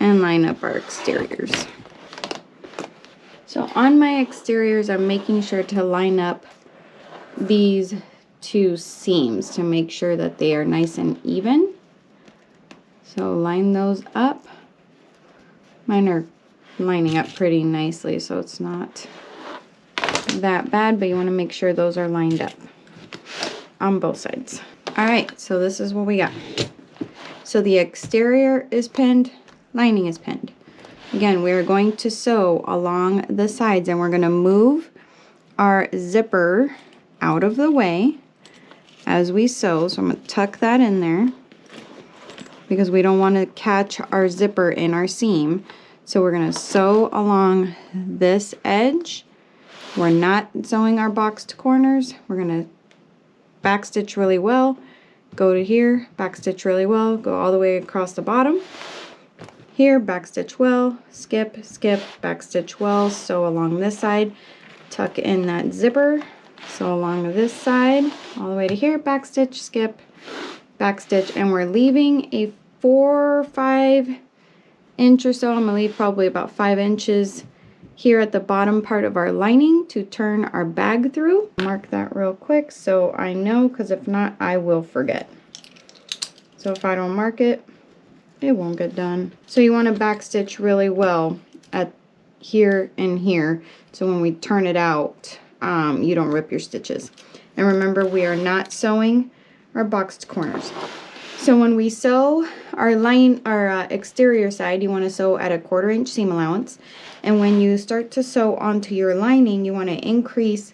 And line up our exteriors. So on my exteriors, I'm making sure to line up these two seams to make sure that they are nice and even. So line those up. Mine are lining up pretty nicely, so it's not that bad, but you want to make sure those are lined up on both sides. Alright, so this is what we got. So the exterior is pinned, lining is pinned. Again, we're going to sew along the sides, and we're going to move our zipper out of the way as we sew. So I'm going to tuck that in there because we don't want to catch our zipper in our seam. So we're going to sew along this edge. We're not sewing our boxed corners. We're going to backstitch really well, go to here, backstitch really well, go all the way across the bottom. Here, backstitch well, skip, skip, backstitch well, sew along this side, tuck in that zipper, sew along this side, all the way to here, backstitch, skip, backstitch, and we're leaving a 4 or 5 inch or so. I'm going to leave probably about 5 inches here at the bottom part of our lining to turn our bag through. Mark that real quick so I know, because if not, I will forget. So if I don't mark it, it won't get done. So you want to backstitch really well at here and here, so when we turn it out, you don't rip your stitches. And remember, we are not sewing our boxed corners. So when we sew our exterior side, you want to sew at a 1/4 inch seam allowance. And when you start to sew onto your lining, you want to increase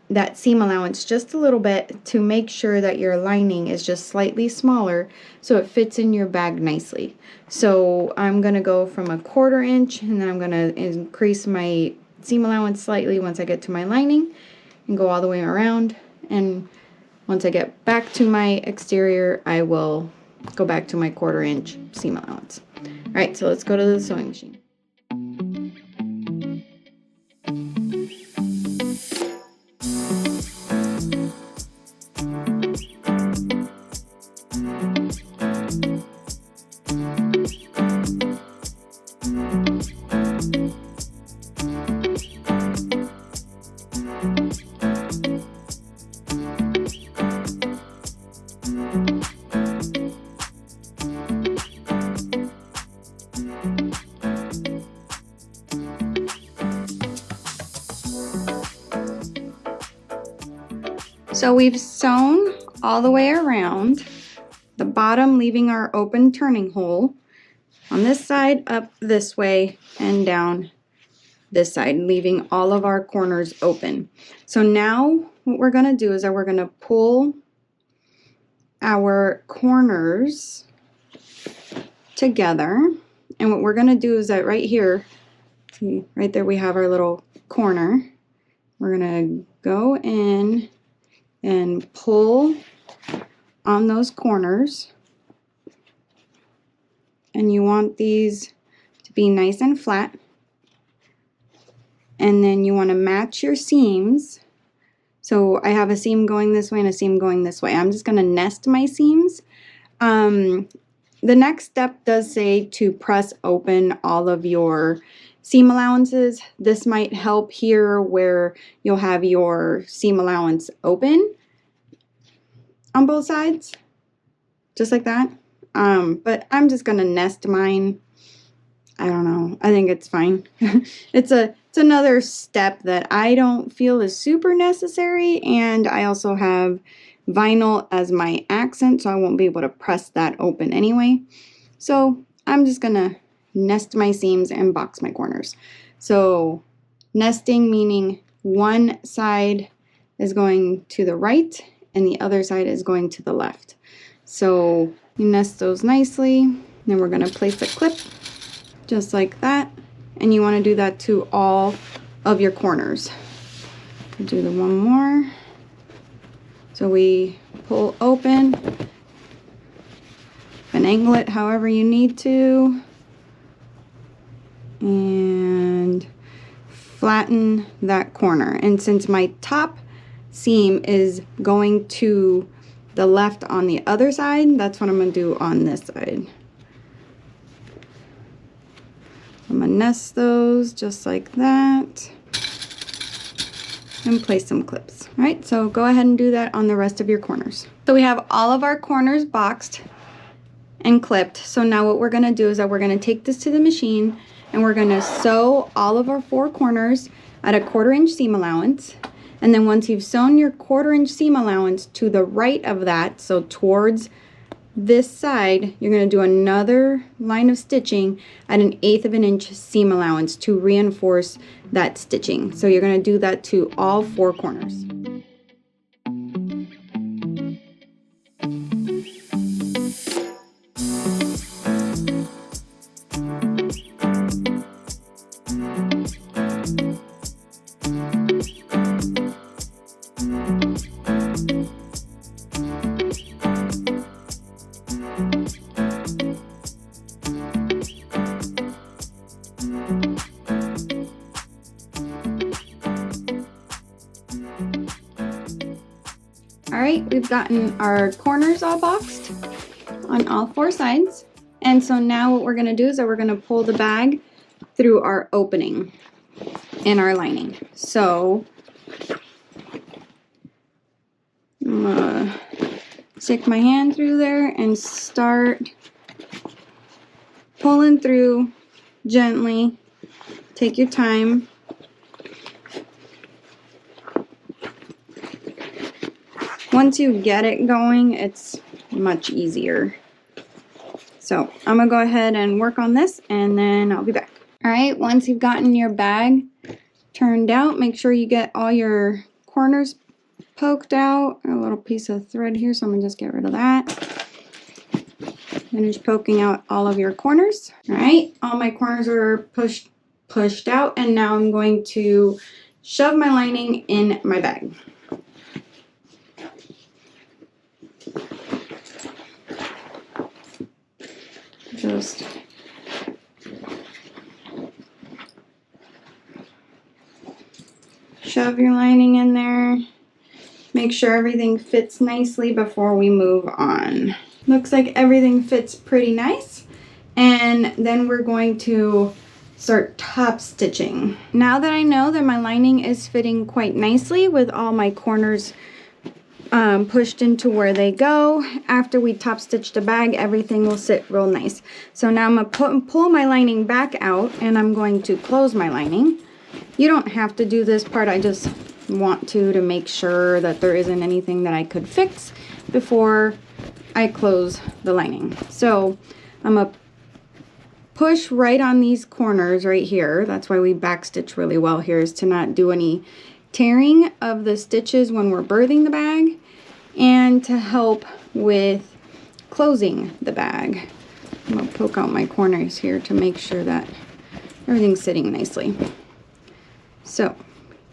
that seam allowance just a little bit to make sure that your lining is just slightly smaller so it fits in your bag nicely. So I'm going to go from a 1/4 inch, and then I'm going to increase my seam allowance slightly once I get to my lining and go all the way around. And once I get back to my exterior, I will go back to my 1/4 inch seam allowance. All right, so let's go to the sewing machine. So we've sewn all the way around, the bottom leaving our open turning hole on this side, up this way, and down this side, leaving all of our corners open. So now what we're gonna do is that we're gonna pull our corners together. And what we're gonna do is that right here, see, right there we have our little corner. We're gonna go in and pull on those corners. And you want these to be nice and flat. And then you want to match your seams. So I have a seam going this way and a seam going this way. I'm just going to nest my seams. The next step does say to press open all of your seam allowances. This might help here where you'll have your seam allowance open on both sides, just like that. But I'm just going to nest mine. I don't know. I think it's fine. It's another step that I don't feel is super necessary, and I also have vinyl as my accent, so I won't be able to press that open anyway. So I'm just gonna nest my seams and box my corners. So nesting meaning one side is going to the right and the other side is going to the left. So you nest those nicely. Then we're gonna place a clip just like that, and you want to do that to all of your corners. I'll do the one more. So we pull open and angle it however you need to, and flatten that corner. And since my top seam is going to the left on the other side, that's what I'm going to do on this side. I'm going to nest those just like that and place some clips. All right, so go ahead and do that on the rest of your corners. So we have all of our corners boxed and clipped. So now what we're going to do is that we're going to take this to the machine and we're going to sew all of our four corners at a 1/4 inch seam allowance. And then once you've sewn your 1/4 inch seam allowance to the right of that, so towards this side, you're going to do another line of stitching at 1/8 of an inch seam allowance to reinforce that stitching. So you're going to do that to all four corners. Alright, we've gotten our corners all boxed on all four sides. And so now what we're going to do is that we're going to pull the bag through our opening in our lining. So I'm going to stick my hand through there and start pulling through gently. Take your time. Once you get it going, it's much easier. So I'm gonna go ahead and work on this and then I'll be back. All right, once you've gotten your bag turned out, make sure you get all your corners poked out. A little piece of thread here, so I'm gonna just get rid of that. Finish poking out all of your corners. All right, all my corners are pushed out, and now I'm going to shove my lining in my bag. Just shove your lining in there. Make sure everything fits nicely before we move on. Looks like everything fits pretty nice. And then we're going to start top stitching. Now that I know that my lining is fitting quite nicely with all my corners pushed into where they go, after we top stitch the bag, everything will sit real nice. So now I'm going to pull my lining back out and I'm going to close my lining. You don't have to do this part, I just want to make sure that there isn't anything that I could fix before I close the lining. So I'm gonna push right on these corners right here. That's why we backstitch really well here, is to not do any tearing of the stitches when we're birthing the bag, and to help with closing the bag. I'm gonna poke out my corners here to make sure that everything's sitting nicely. So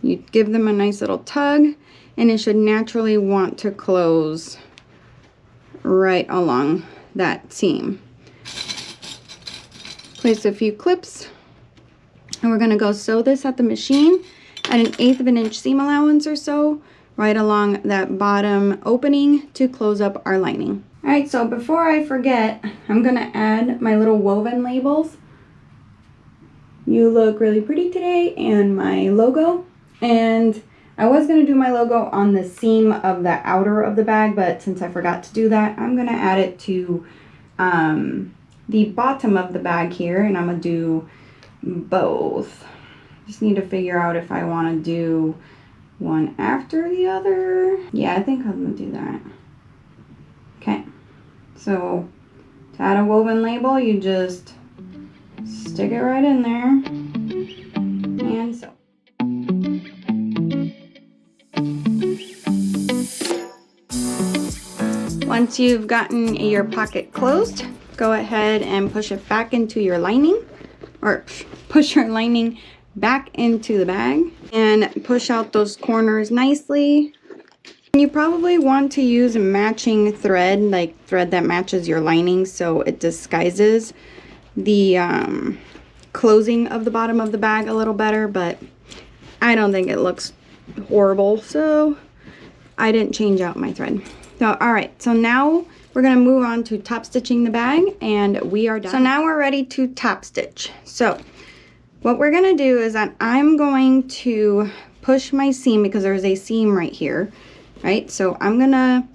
you give them a nice little tug, and it should naturally want to close right along that seam. Place a few clips, and we're gonna go sew this at the machine at 1/8 of an inch seam allowance or so, right along that bottom opening to close up our lining. All right, so before I forget, I'm gonna add my little woven labels. "You look really pretty today," and my logo. And I was gonna do my logo on the seam of the outer of the bag, but since I forgot to do that, I'm gonna add it to the bottom of the bag here, and I'm gonna do both. Just need to figure out if I want to do one after the other. Yeah, I think I'm gonna do that. Okay, so to add a woven label, you just stick it right in there and sew. Once you've gotten your pocket closed, go ahead and push it back into your lining, or push your lining back into the bag and push out those corners nicely. You probably want to use matching thread, like thread that matches your lining, so it disguises the closing of the bottom of the bag a little better, but I don't think it looks horrible, so I didn't change out my thread. So all right, so now we're gonna move on to top stitching the bag, and we are done. So now we're ready to top stitch. So what we're gonna do is that I'm going to push my seam, because there's a seam right here, right? So I'm gonna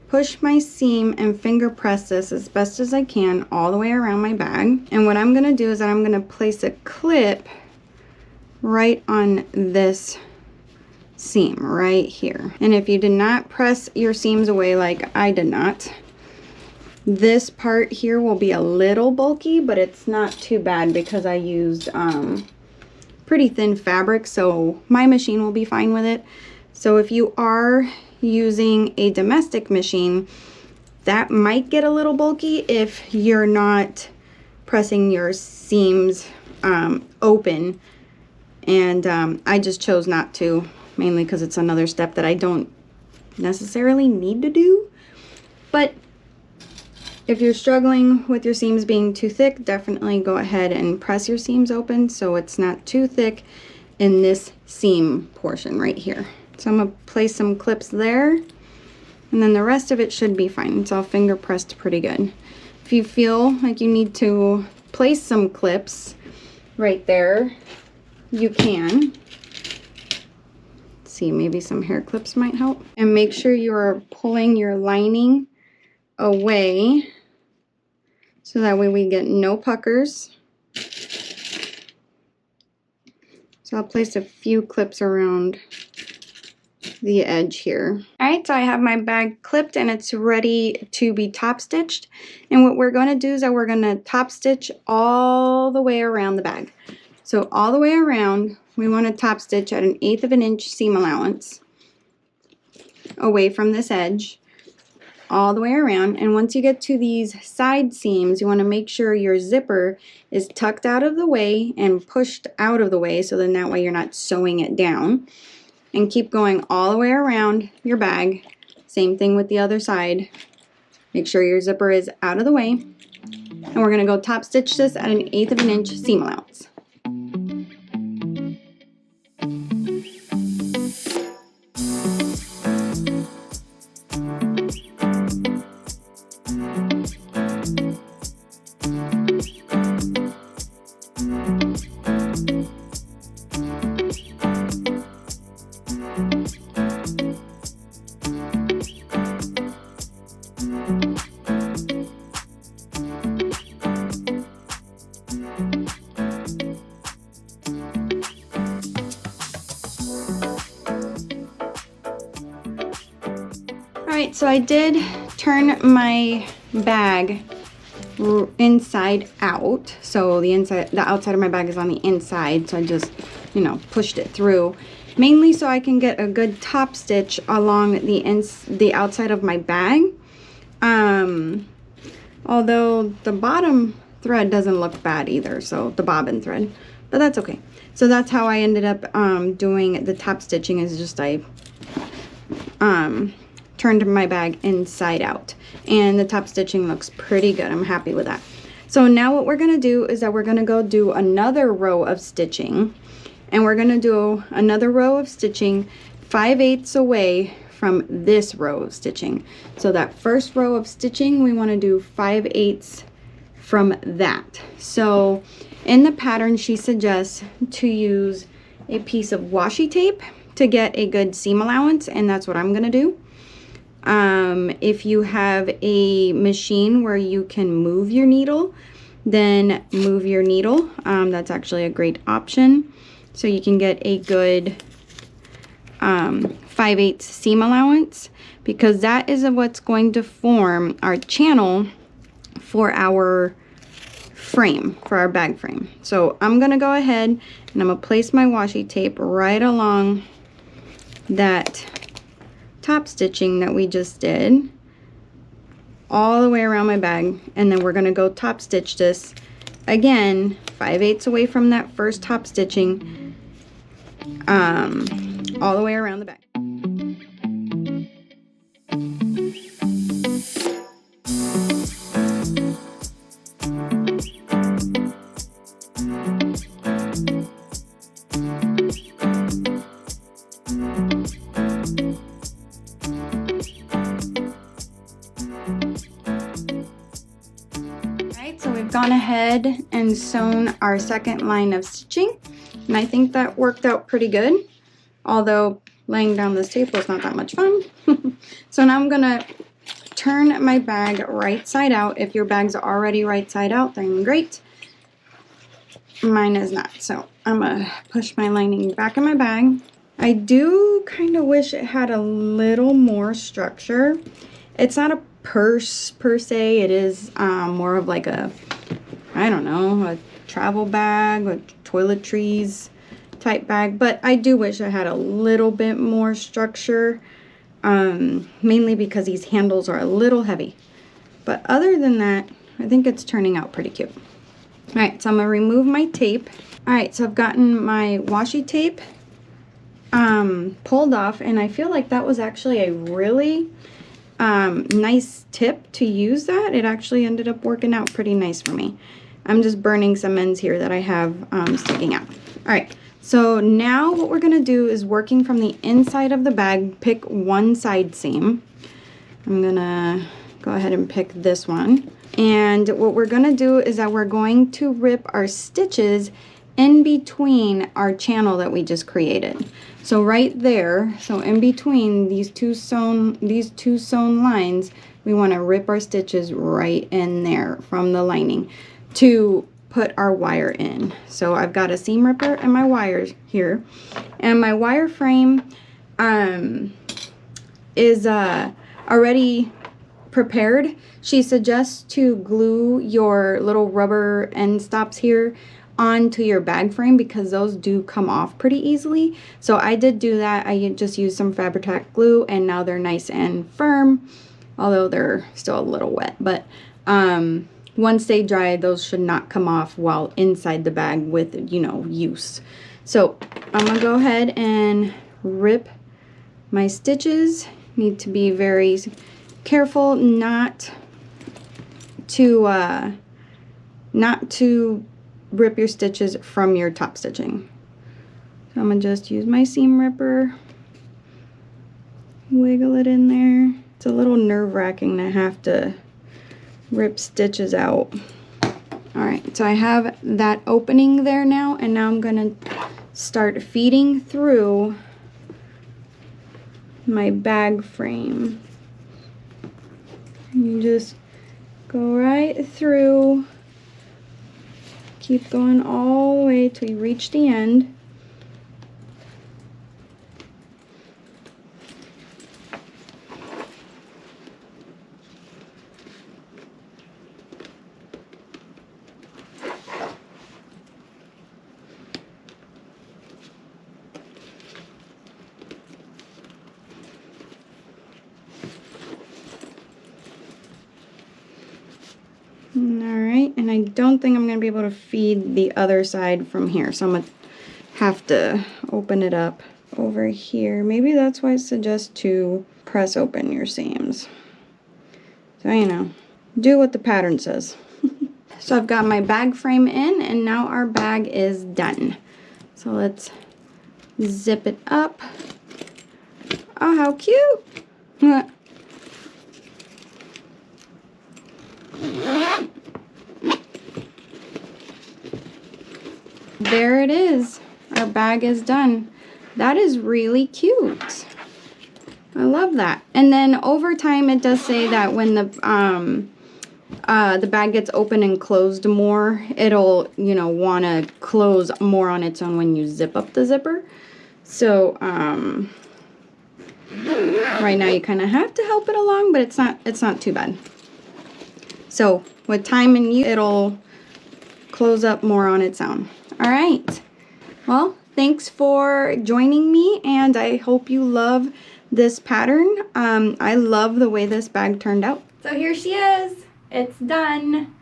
push my seam and finger press this as best as I can all the way around my bag. And what I'm gonna do is that I'm gonna place a clip right on this seam right here. And if you did not press your seams away like I did not, this part here will be a little bulky, but it's not too bad because I used pretty thin fabric, so my machine will be fine with it. So if you are using a domestic machine, that might get a little bulky if you're not pressing your seams open, and I just chose not to, mainly because it's another step that I don't necessarily need to do. But if you're struggling with your seams being too thick, definitely go ahead and press your seams open so it's not too thick in this seam portion right here. So I'm gonna place some clips there, and then the rest of it should be fine. It's all finger pressed pretty good. If you feel like you need to place some clips right there, you can. See, maybe some hair clips might help. And make sure you're pulling your lining away so that way we get no puckers. So I'll place a few clips around the edge here. All right, so I have my bag clipped and it's ready to be top stitched. And what we're going to do is that we're going to top stitch all the way around the bag. So all the way around, we want to top stitch at 1/8 of an inch seam allowance away from this edge, all the way around. And once you get to these side seams, you want to make sure your zipper is tucked out of the way and pushed out of the way, so then that way you're not sewing it down. And keep going all the way around your bag. Same thing with the other side. Make sure your zipper is out of the way. And we're going to go top stitch this at 1/8 of an inch seam allowance. Alright, so I did turn my bag inside out. So the outside of my bag is on the inside, so I just, you know, pushed it through. Mainly so I can get a good top stitch along the outside of my bag. Although the bottom thread doesn't look bad either, so the bobbin thread, but that's okay. So that's how I ended up doing the top stitching, is just I turned my bag inside out, and the top stitching looks pretty good. I'm happy with that. So now what we're gonna do is that we're gonna go do another row of stitching, and we're gonna do another row of stitching 5/8 away from this row of stitching. So that first row of stitching, we want to do 5/8 from that. So in the pattern, she suggests to use a piece of washi tape to get a good seam allowance, and that's what I'm gonna do. If you have a machine where you can move your needle, then move your needle. That's actually a great option. So you can get a good 5/8 seam allowance, because that is what's going to form our channel for our frame, for our bag frame. So I'm gonna go ahead and I'm gonna place my washi tape right along that top stitching that we just did, all the way around my bag, and then we're gonna go top stitch this again 5/8 away from that first top stitching, all the way around the bag. So we've gone ahead and sewn our second line of stitching, and I think that worked out pretty good, although laying down this tape was not that much fun. So now I'm gonna turn my bag right side out. If your bag's already right side out, then great. Mine is not, so I'm gonna push my lining back in my bag. I do kind of wish it had a little more structure. It's not a purse per se, it is more of like a, I don't know, a travel bag or toiletries type bag, but I do wish I had a little bit more structure, mainly because these handles are a little heavy. But other than that, I think it's turning out pretty cute. All right, so I'm gonna remove my tape. All right, so I've gotten my washi tape pulled off, and I feel like that was actually a really nice tip to use that. It actually ended up working out pretty nice for me. I'm just burning some ends here that I have sticking out. All right, so now what we're gonna do is, working from the inside of the bag, pick one side seam. I'm gonna go ahead and pick this one. And what we're gonna do is that we're going to rip our stitches in between our channel that we just created. So right there, so in between these two sewn lines, we want to rip our stitches right in there from the lining to put our wire in. So I've got a seam ripper and my wires here, and my wire frame is already prepared. She suggests to glue your little rubber end stops here onto your bag frame, because those do come off pretty easily. So I did do that. I just used some Fabri-Tac glue, and now they're nice and firm, although they're still a little wet. But once they dry, those should not come off while inside the bag with, you know, use. So I'm gonna go ahead and rip my stitches. Need to be very careful not to rip your stitches from your top stitching. So I'm gonna just use my seam ripper, wiggle it in there. It's a little nerve-wracking to have to rip stitches out. All right, so I have that opening there now, and now I'm gonna start feeding through my bag frame. You just go right through, keep going all the way till you reach the end. right, and I don't think I'm going to be able to feed the other side from here, so I'm going to have to open it up over here. Maybe that's why it suggests to press open your seams. So, you know, do what the pattern says. So I've got my bag frame in, and now our bag is done. So let's zip it up. Oh, how cute! There it is. Our bag is done. That is really cute. I love that. And then over time, it does say that when the bag gets open and closed more, it'll, you know, want to close more on its own when you zip up the zipper. So right now you kind of have to help it along, but it's not too bad. So with time and use, it'll close up more on its own. All right. Well, thanks for joining me, and I hope you love this pattern. I love the way this bag turned out. So here she is. It's done.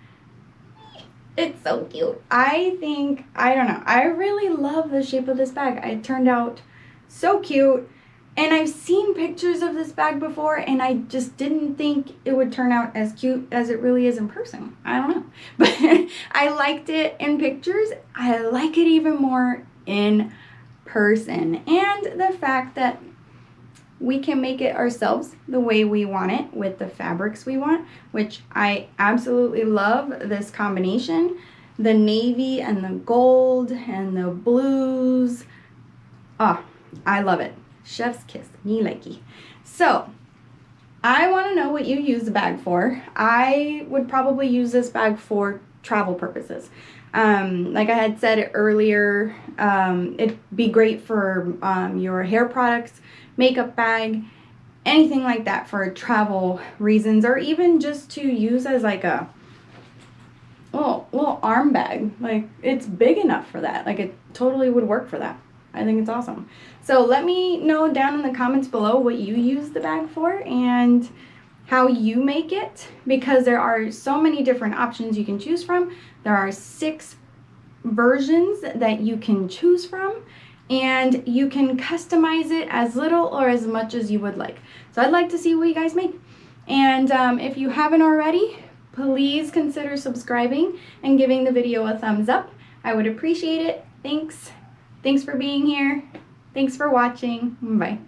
It's so cute. I don't know, I really love the shape of this bag. It turned out so cute. And I've seen pictures of this bag before, and I just didn't think it would turn out as cute as it really is in person. I don't know. But I liked it in pictures. I like it even more in person. And the fact that we can make it ourselves the way we want it with the fabrics we want, which I absolutely love this combination. The navy and the gold and the blues. Oh, I love it. Chef's kiss, me likey. So I want to know what you use the bag for. I would probably use this bag for travel purposes. Like I had said earlier, it'd be great for your hair products, makeup bag, anything like that for travel reasons, or even just to use as like a little arm bag. Like, it's big enough for that. Like, it totally would work for that. I think it's awesome. So let me know down in the comments below what you use the bag for and how you make it, because there are so many different options you can choose from. There are 6 versions that you can choose from, and you can customize it as little or as much as you would like. So I'd like to see what you guys make. And if you haven't already, please consider subscribing and giving the video a thumbs up. I would appreciate it. Thanks for being here. Thanks for watching. Bye.